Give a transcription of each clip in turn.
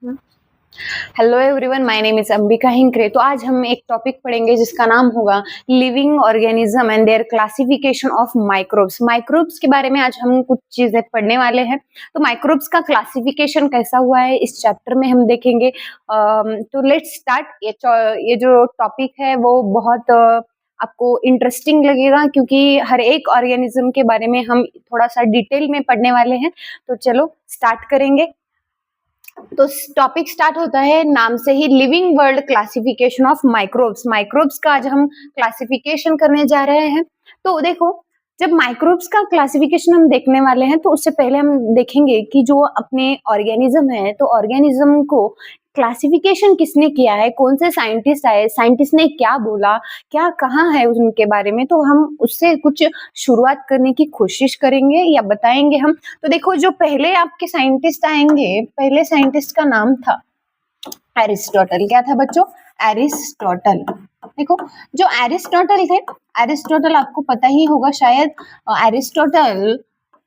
Hello everyone, my name is Ambika Hinkare. तो आज हम एक टॉपिक पढ़ेंगे जिसका नाम होगा living organism and their classification of microbes. Microbes के बारे में आज हम कुछ चीजें पढ़ने वाले हैं। तो माइक्रोब्स का क्लासिफिकेशन कैसा हुआ है इस चैप्टर में हम देखेंगे। तो लेट्स स्टार्ट। ये जो टॉपिक है वो बहुत आपको इंटरेस्टिंग लगेगा क्योंकि हर एक ऑर्गेनिज्म के बारे में हम थोड़ा सा डिटेल में पढ़ने वाले हैं। तो चलो स्टार्ट करेंगे। तो टॉपिक स्टार्ट होता है नाम से ही, living world classification of microbes. Microbes का आज हम क्लासिफिकेशन करने जा रहे हैं। तो देखो, जब माइक्रोब्स का क्लासिफिकेशन हम देखने वाले हैं तो उससे पहले हम देखेंगे कि जो अपने ऑर्गेनिज्म है, तो ऑर्गेनिज्म को क्लासिफिकेशन किसने किया है, कौन से साइंटिस्ट आए, साइंटिस्ट ने क्या बोला, क्या कहा है उनके बारे में। तो हम उससे कुछ शुरुआत करने की कोशिश करेंगे या बताएंगे हम। तो देखो, जो पहले आपके साइंटिस्ट आएंगे, पहले साइंटिस्ट का नाम था एरिस्टोटल। क्या था बच्चों? एरिस्टोटल। देखो, जो एरिस्टोटल थे, एरिस्टोटल आपको पता ही होगा शायद। एरिस्टोटल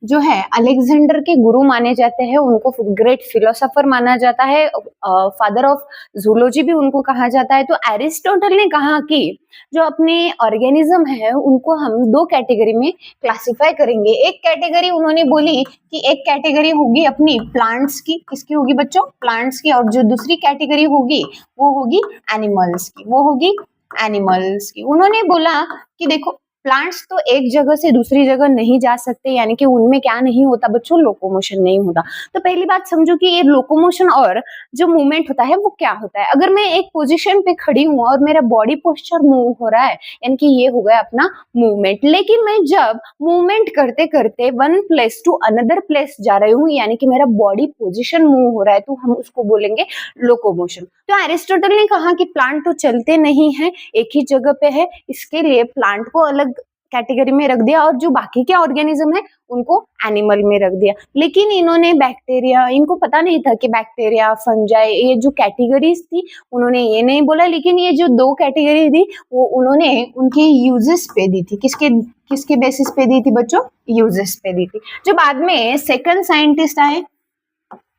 जो है अलेक्जेंडर के गुरु माने जाते हैं, उनको ग्रेट फिलोसोफर माना जाता है, फादर ऑफ जूलॉजी भी उनको कहा जाता है। तो एरिस्टोटल ने कहा कि जो अपने ऑर्गेनिज्म है उनको हम दो कैटेगरी में क्लासिफाई करेंगे। एक कैटेगरी उन्होंने बोली कि एक कैटेगरी होगी अपनी प्लांट्स की। किसकी होगी बच्चों? प्लांट्स की। और जो दूसरी कैटेगरी होगी वो होगी एनिमल्स की। वो होगी एनिमल्स की। उन्होंने बोला कि देखो, प्लांट्स तो एक जगह से दूसरी जगह नहीं जा सकते, यानी कि उनमें क्या नहीं होता बच्चों? लोकोमोशन नहीं होता। तो पहली बात समझो कि ये लोकोमोशन और जो मूवमेंट होता है वो क्या होता है। अगर मैं एक पोजीशन पे खड़ी हूँ और मेरा बॉडी पोस्चर मूव हो रहा है, यानी कि ये हो गया अपना मूवमेंट। लेकिन मैं जब मूवमेंट करते करते one place to another place जा रही हूँ, यानी कि मेरा बॉडी पोजिशन मूव हो रहा है, तो हम उसको बोलेंगे लोकोमोशन। तो एरिस्टोटल ने कहा कि प्लांट तो चलते नहीं है, एक ही जगह पे है, इसके लिए प्लांट को अलग कैटेगरी में रख दिया और जो बाकी के ऑर्गेनिज्म है उनको एनिमल में रख दिया। लेकिन इन्होंने बैक्टीरिया, इनको पता नहीं था कि बैक्टीरिया, फंजाई, ये जो कैटेगरीज थी उन्होंने ये नहीं बोला। लेकिन ये जो दो कैटेगरी थी वो उन्होंने उनके यूजेस पे दी थी। किसके किसके बेसिस पे दी थी बच्चों? यूजेस पे दी थी। जो बाद में सेकंड साइंटिस्ट आए,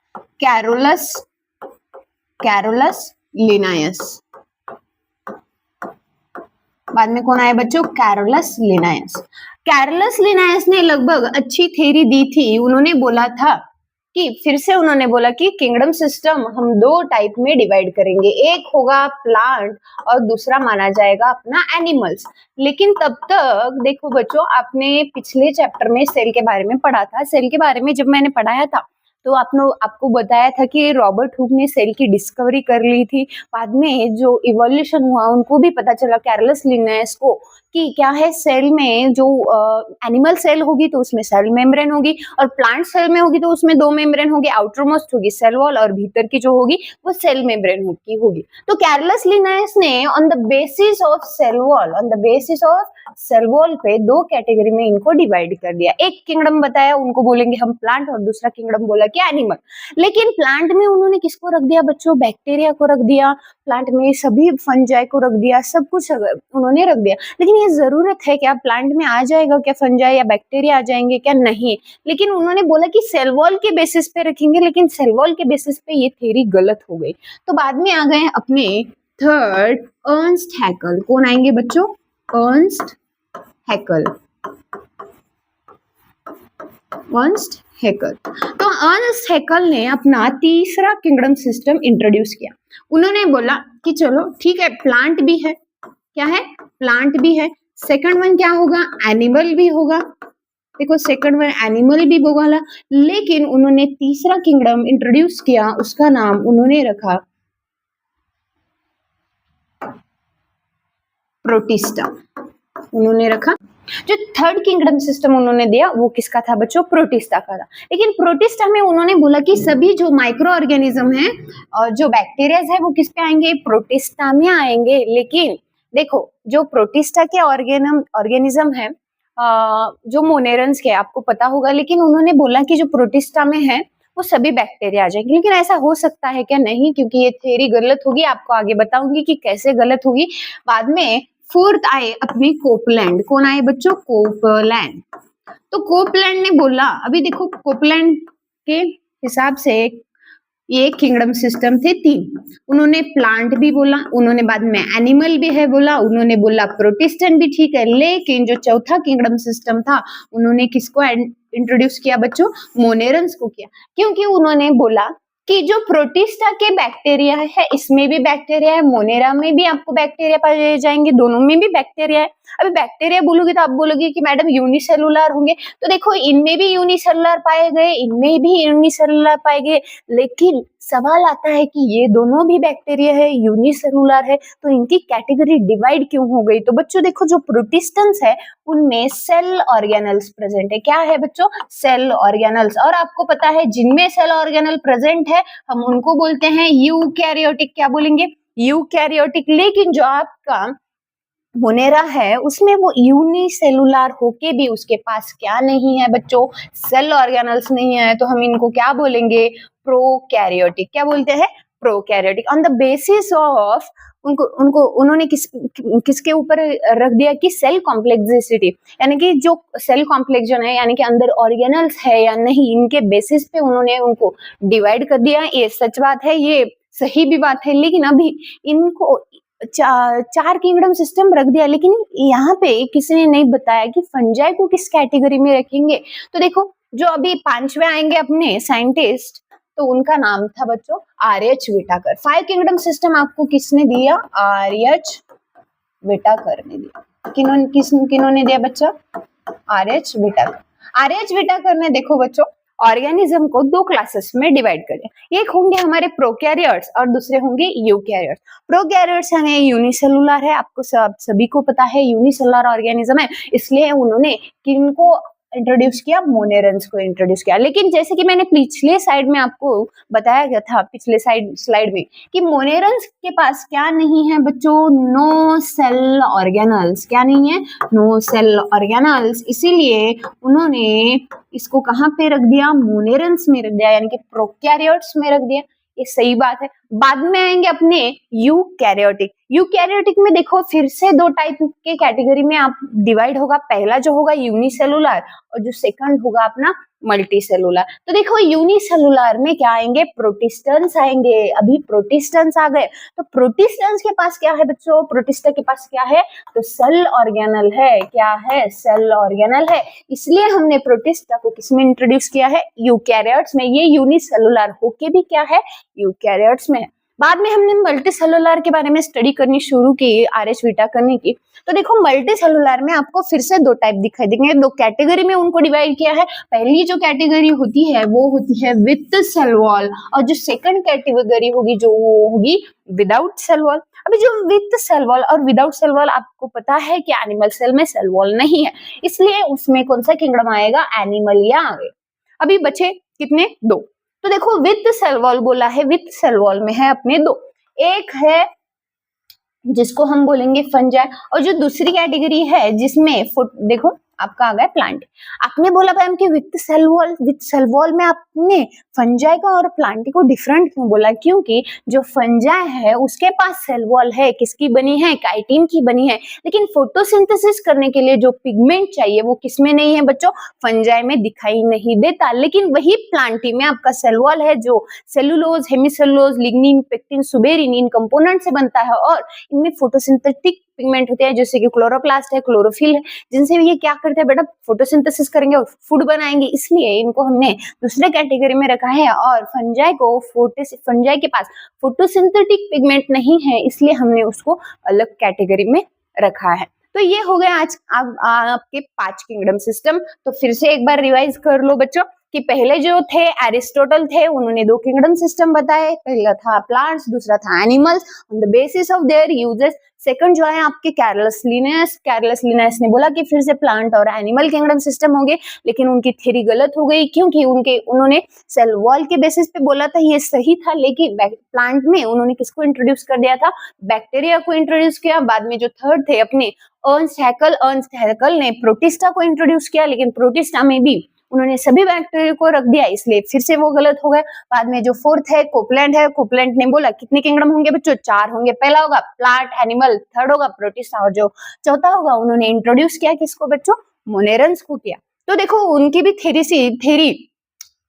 कैरोलस कैरोलस लिनायस। बाद में कौन आए बच्चों? कैरोलस लिनायस। कैरोलस लिनायस ने लगभग अच्छी थ्योरी दी थी। उन्होंने बोला था कि फिर से उन्होंने बोला कि किंगडम सिस्टम हम दो टाइप में डिवाइड करेंगे, एक होगा प्लांट और दूसरा माना जाएगा अपना एनिमल्स। लेकिन तब तक देखो बच्चों, आपने पिछले चैप्टर में सेल के बारे में पढ़ा था। सेल के बारे में जब मैंने पढ़ाया था तो आपको बताया था कि रॉबर्ट हुक ने सेल की डिस्कवरी कर ली थी। बाद में जो इवोल्यूशन हुआ उनको भी पता चला, कैरोलस लिनायस को, कि क्या है सेल में जो एनिमल सेल होगी तो उसमें सेल मेम्ब्रेन होगी, और प्लांट सेल में होगी तो उसमें दो मेम्ब्रेन होगी, आउटर मोस्ट होगी सेल वॉल और भीतर की जो होगी वो सेल मेम्ब्रेन होगी। तो कैरोलस लिनायस ने on the basis of cell wall पे दो कैटेगरी में इनको डिवाइड कर दिया। एक किंगडम बताया, उनको बोलेंगे हम प्लांट, और दूसरा किंगडम बोला कि एनिमल। लेकिन प्लांट में उन्होंने किसको रख दिया बच्चों? बैक्टीरिया को रख दिया। प्लांट में सभी फंजाई को रख दिया, सब कुछ उन्होंने रख दिया। लेकिन ये जरूरत है क्या? प्लांट में आ जाएगा क्या फंजाई या बैक्टीरिया आ जाएंगे क्या? नहीं। लेकिन उन्होंने बोला कि सेल वॉल के बेसिस पे रखेंगे, लेकिन सेल वॉल के बेसिस पे ये थ्योरी गलत हो गई। तो बाद में आ गए अपने थर्ड, अर्नस्ट हैकल। कौन आएंगे बच्चों? अर्नस्ट हैकल। अर्नस्ट हैकल। तो अर्नस्ट हैकल ने अपना तीसरा किंगडम सिस्टम इंट्रोड्यूस किया। उन्होंने बोला कि चलो ठीक है, प्लांट भी है। क्या है? प्लांट भी है। सेकंड वन क्या होगा? एनिमल भी होगा। देखो, सेकंड वन एनिमल भी बोला। लेकिन उन्होंने तीसरा किंगडम इंट्रोड्यूस किया, उसका नाम उन्होंने रखा प्रोटिस्टा। उन्होंने रखा। जो थर्ड किंगडम सिस्टम उन्होंने दिया वो किसका था बच्चों? प्रोटिस्टा का था। लेकिन प्रोटिस्टा में उन्होंने बोला कि सभी जो माइक्रो ऑर्गेनिज्म है और जो बैक्टीरिया है वो किस पे आएंगे? प्रोटिस्टा में आएंगे। लेकिन देखो, जो प्रोटिस्टा के ऑर्गेनिज्म है, जो मोनेरन्स के, आपको पता होगा, लेकिन उन्होंने बोला कि जो प्रोटिस्टा में है वो सभी बैक्टीरिया आ जाएंगे। लेकिन ऐसा हो सकता है क्या? नहीं, क्योंकि ये थ्योरी गलत होगी। आपको आगे बताऊंगी कि कैसे गलत होगी। बाद में फोर्थ आए अपने कोपलैंड। कौन आए बच्चों? कोपलैंड। तो कोपलैंड ने बोला, अभी देखो कोपलैंड के हिसाब से ये किंगडम सिस्टम थे 3। उन्होंने प्लांट भी बोला, उन्होंने बाद में एनिमल भी है बोला, उन्होंने बोला प्रोटिस्टन भी ठीक है, लेकिन जो चौथा किंगडम सिस्टम था उन्होंने किसको इंट्रोड्यूस किया बच्चों? मोनेरंस को किया। क्योंकि उन्होंने बोला कि जो प्रोटिस्टा के बैक्टीरिया है इसमें भी बैक्टीरिया है, मोनेरा में भी आपको बैक्टीरिया पाए जाएंगे, दोनों में भी बैक्टीरिया है। अभी बैक्टीरिया बोलोगे तो आप बोलोगे कि मैडम यूनिसेलुलर होंगे, तो देखो इनमें भी यूनिसेलुलर पाए गए, इनमें भी यूनिसेलुलर पाए गए, लेकिन सवाल आता है कि ये दोनों भी बैक्टीरिया है, यूनिसेलुलर है, तो इनकी कैटेगरी डिवाइड क्यों हो गई? तो बच्चों देखो जो प्रोटिस्टेंस है उनमें सेल ऑर्गेनल्स प्रेजेंट है। क्या है बच्चों? Cell organelles. और आपको पता है जिनमें सेल ऑर्गेनल प्रेजेंट है हम उनको बोलते हैं यूकैरियोटिक। क्या बोलेंगे? यूकैरियोटिक। लेकिन जो आपका मोनेरा है उसमें वो यूनिसेलुलर होके भी उसके पास क्या नहीं है बच्चों? सेल ऑर्गेनल्स नहीं है, तो हम इनको क्या बोलेंगे? प्रोकैरियोटिक। क्या बोलते हैं? Prokaryotic. On the basis of उन्होंने किसके ऊपर रख दिया कि सेल कॉम्प्लेक्सिटी, यानी कि जो सेल कॉम्प्लेक्शन है यानी कि अंदर ऑर्गेनल्स है या नहीं, इनके बेसिस पे उन्होंने उनको डिवाइड कर दिया। ये सच बात है, ये सही भी बात है, लेकिन अभी इनको चार किंगडम सिस्टम रख दिया, लेकिन यहाँ पे किसी ने नहीं बताया कि फंजाई को किस कैटेगरी में रखेंगे। तो देखो जो अभी 5वें आएंगे अपने साइंटिस्ट, तो उनका नाम था बच्चों आर्यच विटाकर। 5 किंगडम सिस्टम आपको किसने दिया? आर्यच विटाकर ने दिया। किन्होंने दिया बच्चा? आर्यच विटाकर। आर्यच विटाकर ने देखो बच्चों ऑर्गेनिज्म को 2 क्लासेस में डिवाइड कर दिया। एक होंगे हमारे प्रोकैरियोट्स और दूसरे होंगे यूकैरियोट्स। प्रोकैरियोट्स यानी यूनिसेलुलर है, आपको सभी को पता है यूनिसेलुलर ऑर्गेनिज्म है, इसलिए उन्होंने किनको इंट्रोड्यूस किया? मोनेरंस को इंट्रोड्यूस किया। लेकिन जैसे कि मैंने पिछले साइड में आपको बताया गया था, पिछले स्लाइड में, कि मोनेरंस के पास क्या नहीं है बच्चों? No cell organelles. क्या नहीं है? No cell organelles. इसीलिए उन्होंने इसको कहाँ पे रख दिया? मोनेरंस में रख दिया, यानी कि प्रोकैरियोट्स में रख दिया। ये सही बात है। बाद में आएंगे अपने यूकैरियोटिक। यूकैरियोटिक में देखो फिर से 2 टाइप के कैटेगरी में आप डिवाइड होगा। पहला जो होगा यूनिसेलुलर और जो सेकंड होगा अपना मल्टीसेलुलर। तो देखो यूनिसेलुलर में क्या आएंगे? प्रोटिस्टेंस आएंगे। अभी प्रोटिस्टेंस आ गए, तो प्रोटिस्टेंस के पास क्या है बच्चों? प्रोटिस्टा के पास क्या है? तो सेल ऑर्गेनल है। क्या है? सेल ऑर्गेनल है। इसलिए हमने प्रोटिस्टा को किसमें इंट्रोड्यूस किया है? यूकैरियोट्स में। ये यूनिसेलुलर होके भी क्या है? यूकैरियोट्स में। बाद में हमने मल्टीसेलुलर के बारे में स्टडी करनी शुरू की, आर्यच विटाकर ने की। तो देखो मल्टीसेलुलर में आपको फिर से 2 टाइप दिखाई देंगे, 2 कैटेगरी में उनको डिवाइड किया है। पहली जो कैटेगरी होती है वो होती है विथ सेल वॉल, और जो सेकंड कैटेगरी होगी जो वो होगी विदाउट सेल वॉल। अभी जो विथ सेल वॉल और विदाउट सेल वॉल, आपको पता है कि एनिमल सेल में सेल वॉल नहीं है, इसलिए उसमें कौन सा किंगडम आएगा? एनिमलिया आएगा। अभी बचे कितने? 2। तो देखो विथ सेल वॉल बोला है, विथ सेल वॉल में है अपने 2। एक है जिसको हम बोलेंगे फंजाई, और जो दूसरी कैटेगरी है जिसमें देखो आपका आ गया प्लांट। आपने बोला मैम कि विथ सेल वॉल में आपने फंजाई को और प्लांट को डिफरेंट क्यों बोला? क्योंकि जो फंजाई है उसके पास सेल वॉल है, किसकी बनी है? काइटिन की बनी है, लेकिन फोटोसिंथेसिस करने के लिए जो पिगमेंट चाहिए वो किसमें नहीं है बच्चों? फंजाई में दिखाई नहीं देता। लेकिन वही प्लांटी में आपका सेल वॉल है जो cellulose, hemicellulose, lignin, pectin, suberin इन कंपोनेंट से बनता है, और इनमें फोटोसिंथेटिक पिगमेंट होते हैं जैसे कि क्लोरोप्लास्ट है, क्लोरोफिल है, जिनसे ये क्या करते हैं बेटा? फोटोसिंथेसिस करेंगे और फूड बनाएंगे। इसलिए इनको हमने दूसरे कैटेगरी में रखा है। और फंजाई के पास फोटोसिंथेटिक पिगमेंट नहीं है, इसलिए हमने उसको अलग कैटेगरी में रखा है। तो ये हो गया आज आपके 5 किंगडम सिस्टम। तो फिर से एक बार रिवाइज कर लो बच्चों कि पहले जो थे एरिस्टोटल थे, उन्होंने 2 किंगडम सिस्टम बताए। पहला था प्लांट्स, दूसरा था animals on the basis of their uses. Second जो है आपके कैरलस लिनस ने बोला कि फिर से प्लांट और एनिमल किंगडम सिस्टम होंगे, लेकिन उनकी थ्योरी गलत हो गई, क्योंकि उन्होंने सेल वॉल के बेसिस पे बोला था, ये सही था, लेकिन प्लांट में उन्होंने किसको इंट्रोड्यूस कर दिया था? बैक्टीरिया को इंट्रोड्यूस किया। बाद में जो थर्ड थे अपने अर्नस्ट हैकल ने प्रोटिस्टा को इंट्रोड्यूस किया, लेकिन प्रोटिस्टा में भी उन्होंने सभी बैक्टीरिया को रख दिया, इसलिए फिर से वो गलत हो गया। बाद में जो फोर्थ है कोपलैंड ने बोला कितने किंगडम होंगे बच्चों? 4 होंगे। पहला होगा प्लांट एनिमल, थर्ड होगा प्रोटिस्टा, और जो चौथा होगा उन्होंने इंट्रोड्यूस किया किसको बच्चों? मोनेरंस को किया। तो देखो उनकी भी थ्योरी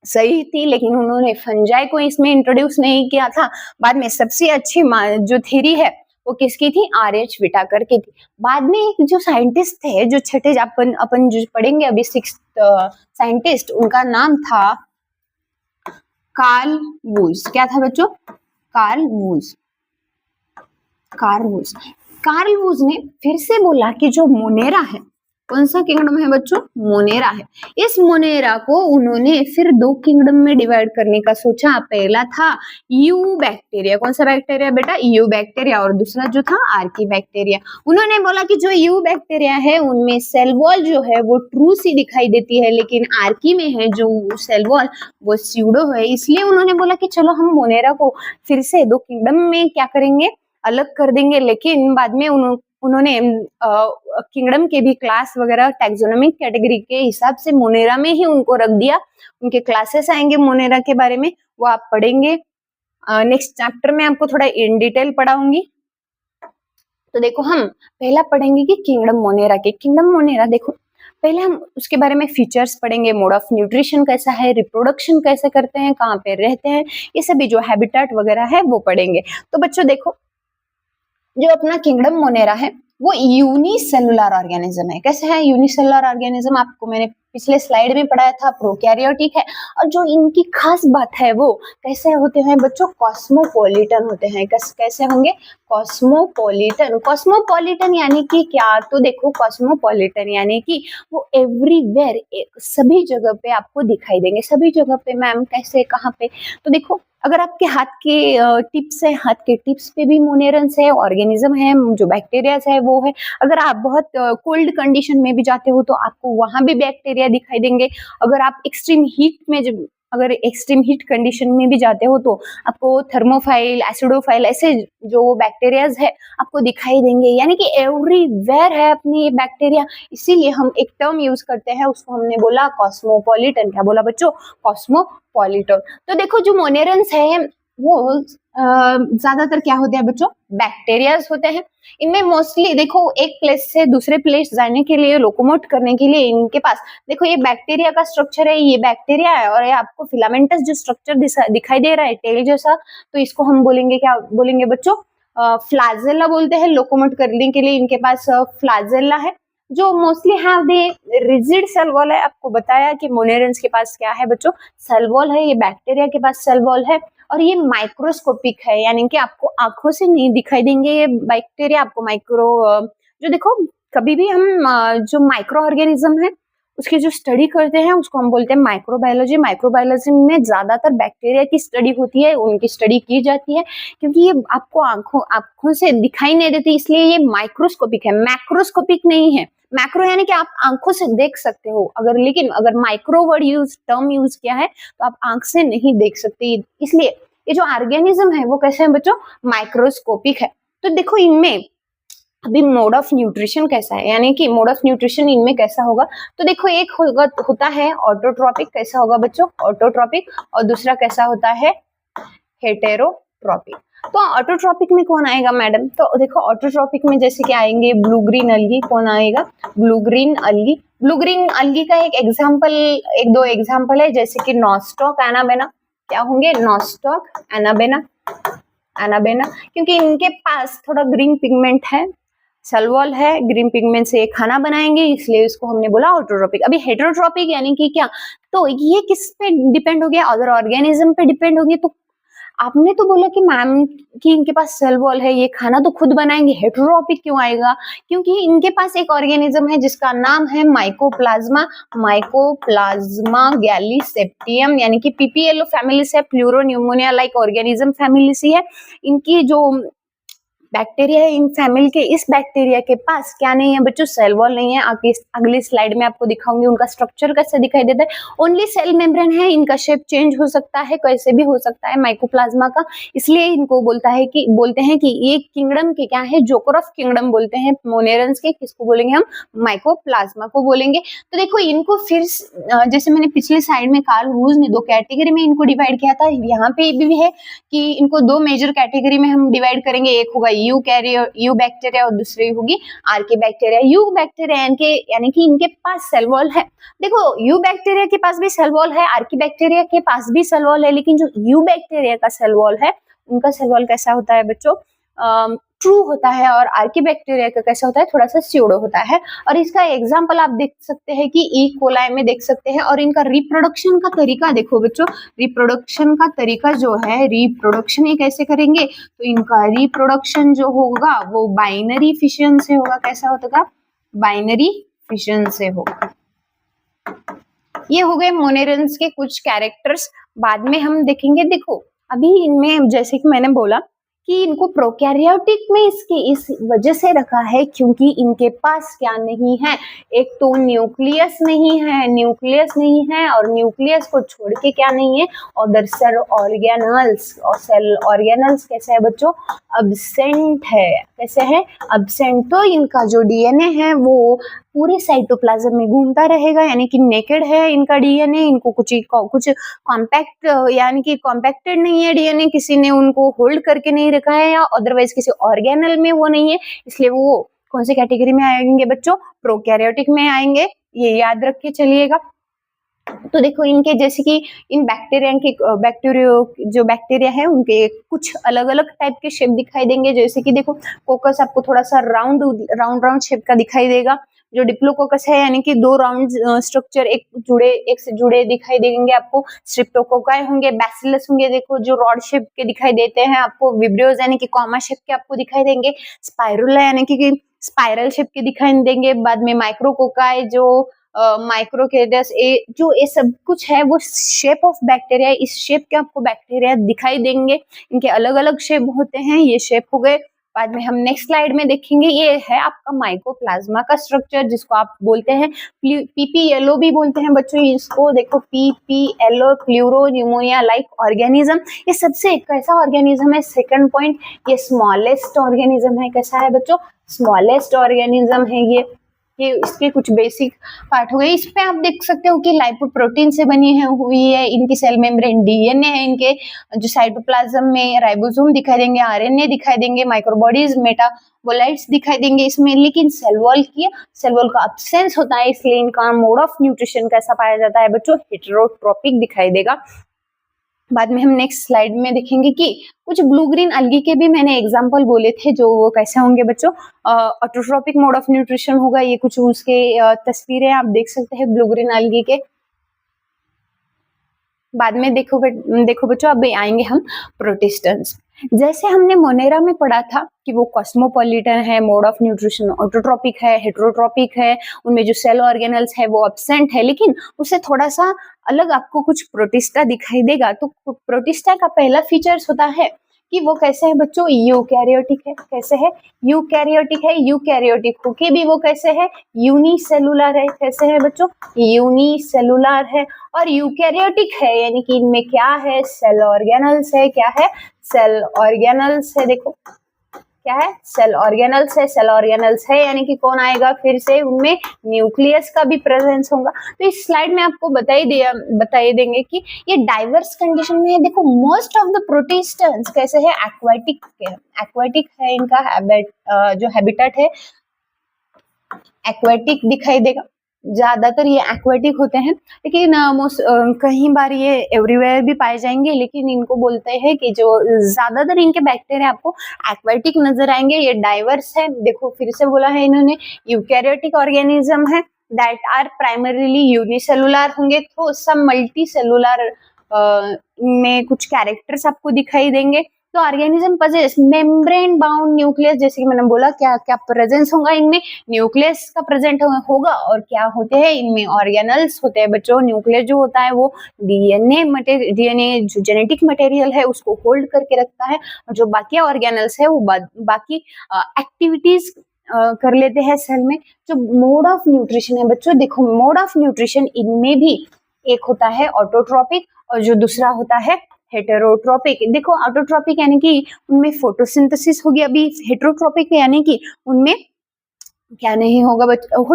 सही थी, लेकिन उन्होंने फंजाई को इसमें इंट्रोड्यूस नहीं किया था। बाद में सबसे अच्छी जो थ्योरी है वो किसकी थी? आर.एच. व्हिटाकर की थी। बाद में एक जो साइंटिस्ट थे, जो छठे अपन अपन जो पढ़ेंगे अभी 6th साइंटिस्ट, उनका नाम था कार्ल वूज। क्या था बच्चों? Carl Woese. Carl Woese. Carl Woese ने फिर से बोला कि जो मोनेरा है, कौन सा किंगडम है बच्चों? मोनेरा है। इस मोनेरा को उन्होंने फिर 2 किंगडम में डिवाइड करने का सोचा। पहला था यू बैक्टीरिया। कौन सा बैक्टीरिया बेटा? You bacteria. और दूसरा जो था आर्की बैक्टीरिया। उन्होंने बोला कि जो यू बैक्टीरिया है उनमें सेल वॉल जो है वो ट्रू सी दिखाई देती है, लेकिन आर्की में है जो सेल वॉल वो स्यूडो है। इसलिए उन्होंने बोला कि चलो हम मोनेरा को फिर से 2 किंगडम में क्या करेंगे? अलग कर देंगे। लेकिन बाद में उन्होंने किंगडम के भी क्लास वगैरह टैक्सोनॉमिक कैटेगरी के हिसाब से मोनेरा में ही उनको रख दिया। उनके क्लासेस आएंगे मोनेरा के बारे में, वो आप पढ़ेंगे। नेक्स्ट चैप्टर में आपको थोड़ा इन डिटेल पढ़ाऊंगी। तो देखो हम पहला पढ़ेंगे कि किंगडम मोनेरा के। किंगडम मोनेरा देखो, पहले हम उसके बारे में फीचर्स पढ़ेंगे। मोड ऑफ न्यूट्रिशन कैसा है, रिप्रोडक्शन कैसे करते हैं, कहाँ पे रहते हैं, ये सभी जो हैबिटेट वगैरह है वो पढ़ेंगे। तो बच्चों देखो, जो अपना किंगडम मोनेरा है वो यूनिसेलुलर ऑर्गेनिज्म है। कैसे है यूनिसेलुलर ऑर्गेनिज्म? आपको मैंने पिछले स्लाइड में पढ़ाया था, प्रोकैरियोटिक है। और जो इनकी खास बात है वो कैसे होते हैं बच्चों? कॉस्मोपॉलिटन होते हैं। कैसे होंगे? कॉस्मोपॉलिटन। कॉस्मोपॉलिटन यानी कि क्या? तो देखो, कॉस्मोपॉलिटन यानी कि वो एवरीवेयर, सभी जगह पे आपको दिखाई देंगे। सभी जगह पे मैम कैसे, कहाँ पे? तो देखो, अगर आपके हाथ के टिप्स है, हाथ के टिप्स पे भी मोनेरन्स है, ऑर्गेनिज्म है, जो बैक्टीरियाज है वो है। अगर आप बहुत कोल्ड कंडीशन में भी जाते हो तो आपको वहां भी बैक्टीरिया दिखाई देंगे। अगर आप एक्सट्रीम हीट में जब अगर एक्सट्रीम हीट कंडीशन में भी जाते हो तो आपको थर्मोफाइल, एसिडोफाइल, ऐसे जो बैक्टीरियाज है आपको दिखाई देंगे। यानी कि एवरीवेयर है अपनी बैक्टीरिया। इसीलिए हम एक टर्म यूज करते हैं, उसको हमने बोला कॉस्मोपॉलिटन। क्या बोला बच्चों? कॉस्मोपॉलिटन। तो देखो, जो मोनेरन्स है वो ज्यादातर क्या होते हैं बच्चों? बैक्टीरियाज होते हैं। इनमें मोस्टली देखो, एक प्लेस से दूसरे प्लेस जाने के लिए, लोकोमोट करने के लिए इनके पास देखो ये बैक्टीरिया का स्ट्रक्चर है, ये बैक्टीरिया है। और ये आपको फिलामेंटस जो स्ट्रक्चर दिखाई दे रहा है टेल जैसा, तो इसको हम बोलेंगे, क्या बोलेंगे बच्चों? फ्लाजेला बोलते हैं। लोकोमोट करने के लिए इनके पास फ्लाजेला है, जो mostly have the rigid cell wall है। आपको बताया कि मोनेरन्स के पास क्या है बच्चों? सेल वॉल है। ये बैक्टीरिया के पास सेल वॉल है और ये माइक्रोस्कोपिक है, यानी कि आपको आंखों से नहीं दिखाई देंगे ये बैक्टीरिया। आपको जो देखो, कभी भी हम जो माइक्रो ऑर्गेनिज्म है उसकी जो स्टडी करते हैं उसको हम बोलते हैं माइक्रोबायोलॉजी। माइक्रोबायोलॉजी में ज्यादातर बैक्टीरिया की स्टडी होती है, उनकी स्टडी की जाती है, क्योंकि ये आपको आंखों से दिखाई नहीं देती, इसलिए ये माइक्रोस्कोपिक है, मैक्रोस्कोपिक नहीं है। मैक्रो यानी कि आप आंखों से देख सकते हो, लेकिन अगर माइक्रो वर्ड टर्म यूज किया है तो आप आंख से नहीं देख सकते। इसलिए ये जो ऑर्गेनिज्म है वो कैसे है बच्चों? माइक्रोस्कोपिक है। तो देखो, इनमें अभी मोड ऑफ न्यूट्रिशन कैसा है, यानी कि मोड ऑफ न्यूट्रिशन इनमें कैसा होगा? तो देखो, एक होता है ऑटोट्रॉपिक। कैसा होगा बच्चों? ऑटोट्रॉपिक। और दूसरा कैसा होता है? हेटेरोट्रॉपिक। तो ऑटोट्रॉपिक में कौन आएगा मैडम? तो देखो, ऑटोट्रॉपिक में जैसे कि आएंगे ब्लू ग्रीन अलगी। कौन आएगा? Blue green अलगी। ब्लू ग्रीन अलगी का एक दो एग्जाम्पल है, जैसे कि नॉस्टॉक, एनाबेना। क्या होंगे? Nostoc, anabaena. क्योंकि इनके पास थोड़ा ग्रीन पिगमेंट है, सेल वॉल है, ग्रीन पिगमेंट से खाना बनाएंगे, इसलिए इसको हमने बोला ऑटोट्रॉपिक। अभी हेटेरोट्रॉपिक यानी कि क्या? तो ये किस पे डिपेंड हो गया? अदर ऑर्गेनिज्म पे डिपेंड हो गया। तो आपने तो बोला कि मैम कि इनके पास सेल वॉल है, ये खाना तो खुद बनाएंगे, हेटेरोट्रॉपिक क्यों आएगा? क्योंकि इनके पास एक ऑर्गेनिज्म है जिसका नाम है माइकोप्लाज्मा। माइकोप्लाज्मा गैलीसेप्टियम, यानी कि पीपीएलओ फैमिली से, प्लूरोन्यूमोनिया लाइक ऑर्गेनिज्म फैमिली से है। इनकी जो बैक्टीरिया है, इन फैमिली के इस बैक्टीरिया के पास क्या नहीं है बच्चों? सेल वॉल नहीं है। अगली स्लाइड में आपको दिखाऊंगी उनका स्ट्रक्चर कैसे दिखाई देता है। ओनली सेल मेम्ब्रेन है, इनका शेप चेंज हो सकता है, कैसे भी हो सकता है माइकोप्लाज्मा का। इसलिए इनको बोलते हैं कि ये किंगडम के क्या है? जोकर ऑफ किंगडम बोलते हैं मोनेरन्स के। किसको बोलेंगे हम? माइकोप्लाज्मा को बोलेंगे। तो देखो, इनको फिर जैसे मैंने पिछले साइड में कार्ल वूज ने 2 कैटेगरी में इनको डिवाइड किया था, यहाँ पे भी है कि इनको 2 मेजर कैटेगरी में हम डिवाइड करेंगे। एक होगा यू बैक्टीरिया और दूसरी होगी आर्की बैक्टीरिया। यू बैक्टीरिया यानी कि इनके पास सेल वॉल है। देखो यू बैक्टीरिया के पास भी सेल वॉल है, आर्की बैक्टीरिया के पास भी सेल वॉल है, लेकिन जो यू बैक्टीरिया का सेल वॉल है उनका सेल वॉल कैसा होता है बच्चों, ट्रू होता है, और आर्की बैक्टीरिया का कैसा होता है, थोड़ा सा स्यूडो होता है। और इसका एग्जांपल आप देख सकते हैं कि ई कोलाई में देख सकते हैं। और इनका रिप्रोडक्शन का तरीका देखो बच्चों, रिप्रोडक्शन का तरीका जो है, रिप्रोडक्शन ये कैसे करेंगे, तो इनका रिप्रोडक्शन जो होगा वो बाइनरी फिशन से होगा। कैसा होगा, बाइनरी फिशन से होगा। ये हो गए मोनेरन्स के कुछ कैरेक्टर्स, बाद में हम देखेंगे। देखो अभी इनमें जैसे कि मैंने बोला कि इनको प्रोकैरियोटिक में इसकी इस वजह से रखा है क्योंकि इनके पास क्या नहीं है, एक तो न्यूक्लियस नहीं है और न्यूक्लियस को छोड़ के क्या नहीं है, अदर सेल ऑर्गेनल्स। और सेल ऑर्गेनल्स कैसे है बच्चों, अब्सेंट है। कैसे है, अब्सेंट। तो इनका जो डीएनए है वो पूरे साइटोप्लाज्म में घूमता रहेगा, यानी कि नेकेड है इनका डीएनए। इनको कुछ कॉम्पैक्ट यानी कि कॉम्पैक्टेड नहीं है डीएनए, किसी ने उनको होल्ड करके नहीं रखा है, या अदरवाइज किसी ऑर्गेनल में वो नहीं है, इसलिए वो कौन सी कैटेगरी में आएंगे बच्चों, प्रोकैरियोटिक में आएंगे। ये याद रख के चलिएगा। तो देखो इनके जैसे कि इन जो बैक्टीरिया है उनके कुछ अलग अलग टाइप के शेप दिखाई देंगे। जैसे कि देखो कोकस आपको थोड़ा सा राउंड शेप का दिखाई देगा। जो डिप्लोकोकस है यानी कि दो राउंड स्ट्रक्चर एक से जुड़े दिखाई देंगे आपको। स्ट्रिप्टोकोकाई होंगे, बैसिलस होंगे, देखो जो रॉड शेप के दिखाई देते हैं आपको। विब्रियोज यानी कि कॉमा शेप के आपको दिखाई देंगे। स्पाइरुला यानी कि स्पाइरल शेप के दिखाई देंगे। बाद में माइक्रोकोकाई जो माइक्रोकेडस ये सब कुछ है वो शेप ऑफ बैक्टीरिया, इस शेप के आपको बैक्टीरिया दिखाई देंगे। इनके अलग अलग शेप होते हैं, ये शेप हो गए। बाद में हम नेक्स्ट स्लाइड में देखेंगे, ये है आपका माइकोप्लाज्मा का स्ट्रक्चर जिसको आप बोलते हैं पीपी येलो भी बोलते हैं बच्चों इसको। देखो PP yellow, pleuro pneumonia like organism. ये सबसे कैसा ऑर्गेनिज्म है, सेकंड पॉइंट, ये स्मॉलेस्ट ऑर्गेनिज्म है। कैसा है बच्चों, स्मॉलेस्ट ऑर्गेनिज्म है ये इसके कुछ बेसिक पार्ट हो गए। इस पे आप देख सकते हो कि लाइपोप्रोटीन से बनी हुई है। इनकी सेल मेम्ब्रेन डीएनए है, इनके जो साइटोप्लाज्म में राइबोसोम दिखाई देंगे, आरएनए दिखाई देंगे, माइक्रोबॉडीज मेटाबोलाइट्स दिखाई देंगे इसमें। लेकिन सेल वॉल का अब्सेंस होता है, इसलिए इनका मोड ऑफ न्यूट्रिशन कैसा पाया जाता है बच्चों, हेटेरोट्रोपिक दिखाई देगा। बाद में हम नेक्स्ट स्लाइड में देखेंगे कि कुछ ब्लू ग्रीन अलगी के भी मैंने एग्जांपल बोले थे, जो वो कैसे होंगे बच्चों, ऑटोट्रोपिक मोड ऑफ न्यूट्रिशन होगा। ये कुछ उसके तस्वीरें आप देख सकते हैं ब्लू ग्रीन अलगी के। बाद में देखो बच्चों, अब आएंगे हम प्रोटिस्टन्स। जैसे हमने मोनेरा में पढ़ा था कि वो कॉस्मोपॉलिटन है, मोड ऑफ न्यूट्रिशन ऑटोट्रोपिक है, हेटेरोट्रोपिक है, उनमें जो सेल ऑर्गेनल्स है वो एब्सेंट है। लेकिन उससे थोड़ा सा अलग आपको कुछ प्रोटिस्टा दिखाई देगा। तो प्रोटिस्टा का पहला फीचर्स होता है कि वो कैसे है बच्चों, यूकैरियोटिक है। कैसे है, यूकैरियोटिक है। यूकैरियोटिक होके भी वो कैसे है, यूनिसेलुलर है। कैसे है बच्चों, यूनिसेलुलर है। और यूकैरियोटिक है यानी कि इनमें क्या है, सेल ऑर्गेनल्स है। क्या है, सेल ऑर्गेनल्स है। देखो क्या है, सेल ऑर्गेनल्स है। सेल ऑर्गेनल्स है यानी कि कौन आएगा फिर से, उनमें न्यूक्लियस का भी प्रेजेंस होगा। तो इस स्लाइड में आपको बताई देंगे कि ये डाइवर्स कंडीशन में है। देखो मोस्ट ऑफ द प्रोटिस्टन्स कैसे है, एक्वाटिक है इनका जो हैबिटेट है एक्वाटिक दिखाई देगा। ज्यादातर ये एक्वाटिक होते हैं, लेकिन कहीं बार ये एवरीवेयर भी पाए जाएंगे। लेकिन इनको बोलते हैं कि जो ज्यादातर इनके बैक्टीरिया आपको एक्वाटिक नजर आएंगे। ये डाइवर्स है, देखो फिर से बोला है इन्होंने, यूकैरियोटिक ऑर्गेनिज्म है दैट आर प्राइमरीली यूनिसेलुलर होंगे। तो सब मल्टी सेलुलर में कुछ कैरेक्टर्स आपको दिखाई देंगे। तो organism possess membrane bound nucleus, जैसे कि मैंने बोला क्या क्या प्रेजेंस होगा इनमें, न्यूक्लियस का प्रेजेंट होगा। और क्या होते हैं इनमें, ऑर्गेनल्स होते हैं बच्चों। न्यूक्लियस जो होता है वो डीएनए जो जेनेटिक मटेरियल है उसको होल्ड करके रखता है, और जो बाकी ऑर्गेनल्स है वो बाकी एक्टिविटीज कर लेते हैं सेल में। जो मोड ऑफ न्यूट्रिशन है बच्चों, देखो मोड ऑफ न्यूट्रिशन इनमें भी एक होता है ऑटोट्रोपिक और जो दूसरा होता है हेटेरोट्रोपिक। देखो ऑटोट्रोपिक यानी कि उनमें फोटोसिंथेसिस होगी, अभी हेटेरोट्रोपिक यानी कि उनमें क्या नहीं होगा